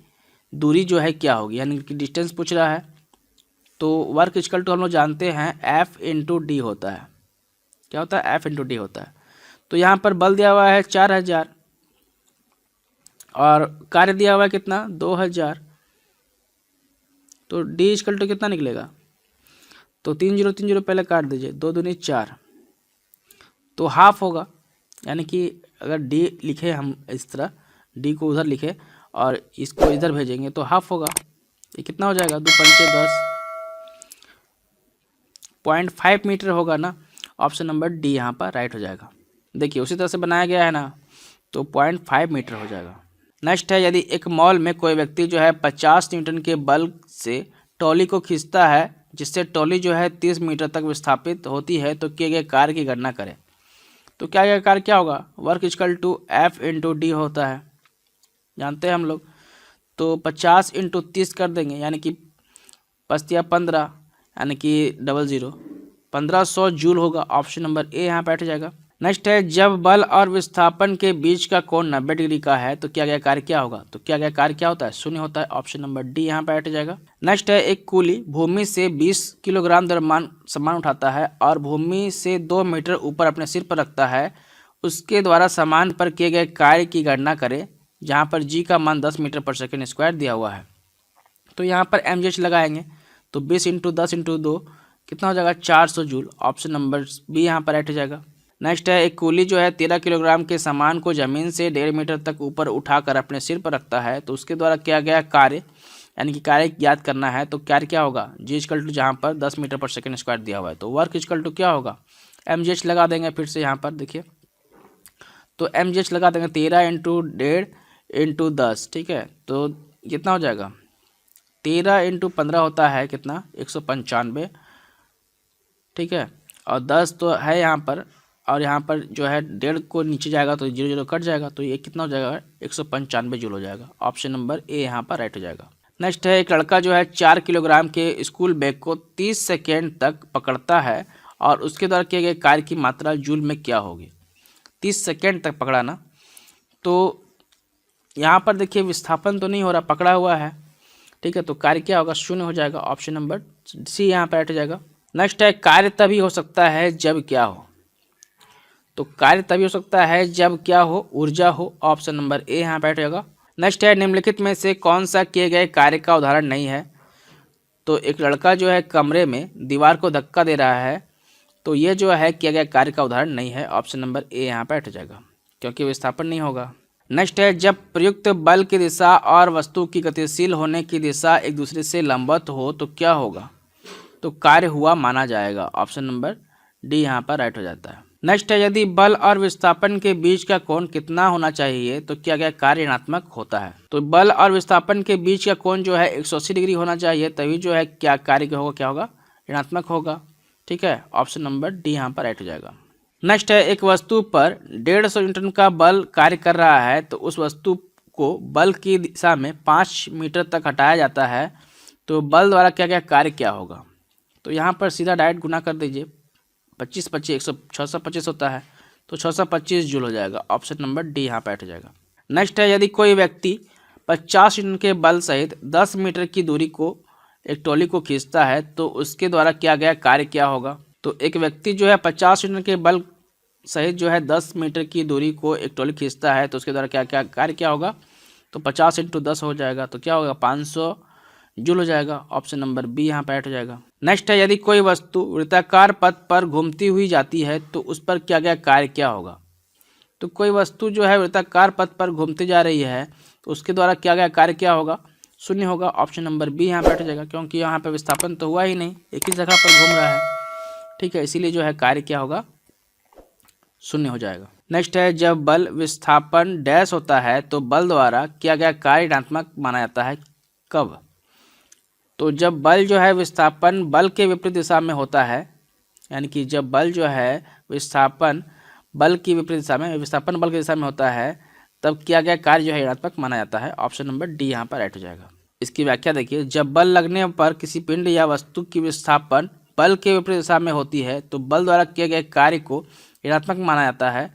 S1: दूरी जो है क्या होगी, यानी कि डिस्टेंस पूछ रहा है। तो वर्क इक्वल टू हम लोग जानते हैं एफ इंटू डी होता है, क्या होता है एफ इंटू डी होता है। तो यहाँ पर बल दिया हुआ है 4000 और कार्य दिया हुआ है कितना 2000, तो डी इक्वल टू कितना निकलेगा, तो 3 0 3 0 पहले काट दीजिए, 2 दूनी 4, तो हाफ होगा। यानी कि अगर डी लिखे हम इस तरह, डी को उधर लिखे और इसको इधर भेजेंगे तो हाफ होगा। ये कितना हो जाएगा 2 पंचे 10, 0.5 मीटर होगा ना। ऑप्शन नंबर डी यहाँ पर राइट हो जाएगा। देखिए उसी तरह से बनाया गया है ना, तो 0.5 मीटर हो जाएगा। नेक्स्ट है यदि एक मॉल में कोई व्यक्ति जो है 50 न्यूटन के बल से ट्रॉली को खींचता है जिससे ट्रॉली जो है 30 मीटर तक विस्थापित होती है, तो किए गए कार्य की गणना करें। तो क्या गया कार्य क्या होगा, work equal to F into D होता है, जानते हैं हम लोग। तो 50 इंटू 30 कर देंगे, यानी कि 15 यानी कि 00 1500 जूल होगा। ऑप्शन नंबर ए यहाँ बैठ जाएगा। नेक्स्ट है जब बल और विस्थापन के बीच का कोण 90 डिग्री का है तो क्या गया कार्य क्या होगा, तो क्या गया कार्य क्या होता है शून्य होता है। ऑप्शन नंबर डी यहाँ बैठ जाएगा। नेक्स्ट है एक कूली भूमि से 20 किलोग्राम द्रव्यमान सामान उठाता है और भूमि से 2 मीटर ऊपर अपने सिर पर रखता है, उसके द्वारा सामान पर किए गए कार्य की गणना करें, जहाँ पर जी का मान 10 मीटर पर सेकेंड स्क्वायर दिया हुआ है। तो यहाँ पर एमजीएच लगाएंगे, तो 20 इंटू 10 इंटू 2 कितना हो जाएगा 400 जूल। ऑप्शन नंबर बी यहाँ पर हट जाएगा। नेक्स्ट है एक कूली जो है 13 किलोग्राम के सामान को जमीन से 1.5 मीटर तक ऊपर उठाकर अपने सिर पर रखता है, तो उसके द्वारा किया गया कार्य यानी कि कार्य ज्ञात करना है, तो कार्य क्या होगा जी इक्वल टू जहाँ पर 10 मीटर पर सेकेंड स्क्वायर दिया हुआ है, तो वर्क इक्वल टू क्या होगा एमजीएच लगा देंगे फिर से यहाँ पर देखिए, तो एमजीएच लगा देंगे 13 इंटू 1.5 इंटू 10, ठीक है, तो कितना हो जाएगा 13 इंटू 15 होता है कितना 195, ठीक है, और 10 तो है यहाँ पर, और यहाँ पर जो है 1.5 को नीचे जाएगा तो 0 0 कट जाएगा, तो ये कितना हो जाएगा 195 जूल हो जाएगा। ऑप्शन नंबर ए यहाँ पर राइट हो जाएगा। नेक्स्ट है एक लड़का जो है 4 किलोग्राम के स्कूल बैग को 30 सेकेंड तक पकड़ता है और उसके द्वारा किए गए कार्य की मात्रा जूल में क्या होगी। 30 सेकेंड तक पकड़ा ना, तो यहाँ पर देखिए विस्थापन तो नहीं हो रहा, पकड़ा हुआ है, ठीक है, तो कार्य क्या होगा शून्य हो जाएगा। ऑप्शन नंबर सी यहाँ पर हट जाएगा। नेक्स्ट है कार्य तभी हो सकता है जब क्या हो, तो कार्य तभी हो सकता है जब क्या हो ऊर्जा हो। ऑप्शन नंबर ए यहाँ बैठ जाएगा। नेक्स्ट है निम्नलिखित में से कौन सा किए गए कार्य का उदाहरण नहीं है, तो एक लड़का जो है कमरे में दीवार को धक्का दे रहा है, तो ये जो है किया गया कार्य का उदाहरण नहीं है। ऑप्शन नंबर ए यहाँ बैठ जाएगा क्योंकि विस्थापन नहीं होगा। नेक्स्ट है जब प्रयुक्त बल की दिशा और वस्तु की गतिशील होने की दिशा एक दूसरे से लंबवत हो तो क्या होगा, तो कार्य हुआ माना जाएगा। ऑप्शन नंबर डी यहाँ पर राइट हो जाता है। नेक्स्ट है यदि बल और विस्थापन के बीच का कोण कितना होना चाहिए तो क्या गया कार्य ऋणात्मक होता है, तो बल और विस्थापन के बीच का कोण जो है 180 डिग्री होना चाहिए, तभी जो है क्या कार्य होगा क्या होगा ऋणात्मक होगा, ठीक है। ऑप्शन नंबर डी यहाँ पर राइट हो जाएगा। नेक्स्ट है एक वस्तु पर 150 न्यूटन का बल कार्य कर रहा है, तो उस वस्तु को बल की दिशा में 5 मीटर तक हटाया जाता है, तो बल द्वारा क्या क्या कार्य क्या होगा, तो यहाँ पर सीधा डायरेक्ट गुना कर दीजिए, 25 25 625 होता है, तो 625 जूल हो जाएगा। ऑप्शन नंबर डी यहाँ बैठ जाएगा। नेक्स्ट है यदि कोई व्यक्ति 50 न्यूटन के बल सहित 10 मीटर की दूरी को एक ट्रॉली को खींचता है, तो उसके द्वारा किया गया कार्य क्या होगा, तो एक व्यक्ति जो है 50 न्यूटन के बल सहित जो है 10 मीटर की दूरी को एक ट्रॉली खींचता है, तो उसके द्वारा क्या क्या कार्य क्या होगा, तो 50 × 10 हो जाएगा, तो क्या होगा 500 जूल हो जाएगा। ऑप्शन नंबर बी यहाँ पर ऐड हो जाएगा। नेक्स्ट है, यदि कोई वस्तु वृत्ताकार पथ पर घूमती हुई जाती है तो उस पर क्या क्या कार्य क्या होगा। तो कोई वस्तु जो है वृत्ताकार पथ पर घूमती जा रही है तो उसके द्वारा क्या क्या कार्य क्या होगा, शून्य होगा। ऑप्शन नंबर बी यहाँ पर बैठ जाएगा, क्योंकि यहाँ पे विस्थापन तो हुआ ही नहीं, एक ही जगह पर घूम रहा है, ठीक है, इसीलिए जो है कार्य क्या होगा, शून्य हो जाएगा। नेक्स्ट है, जब बल विस्थापन डैश होता है तो बल द्वारा किया गया कार्य ऋणात्मक माना जाता है, कब। तो जब बल जो है विस्थापन बल के विपरीत दिशा में होता है, यानी कि जब बल जो है विस्थापन बल की विपरीत दिशा में, विस्थापन बल की दिशा में होता है, तब किया गया कार्य जो है ऋणात्मक माना जाता है। ऑप्शन नंबर डी यहाँ पर ऐड हो जाएगा। इसकी व्याख्या देखिए, जब बल लगने पर किसी पिंड या वस्तु की विस्थापन बल के विपरीत दिशा में होती है तो बल द्वारा किए गए कार्य को ऋणात्मक माना जाता है।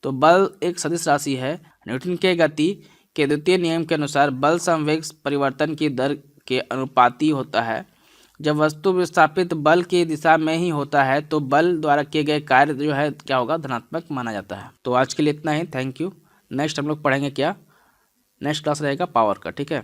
S1: तो बल एक सदिश राशि है। न्यूटन के गति के द्वितीय नियम के अनुसार बल संवेग परिवर्तन की दर के अनुपाती होता है। जब वस्तु विस्थापित बल की दिशा में ही होता है तो बल द्वारा किए गए कार्य जो है क्या होगा, धनात्मक माना जाता है। तो आज के लिए इतना ही, थैंक यू। नेक्स्ट हम लोग पढ़ेंगे क्या, नेक्स्ट क्लास रहेगा पावर का, ठीक है।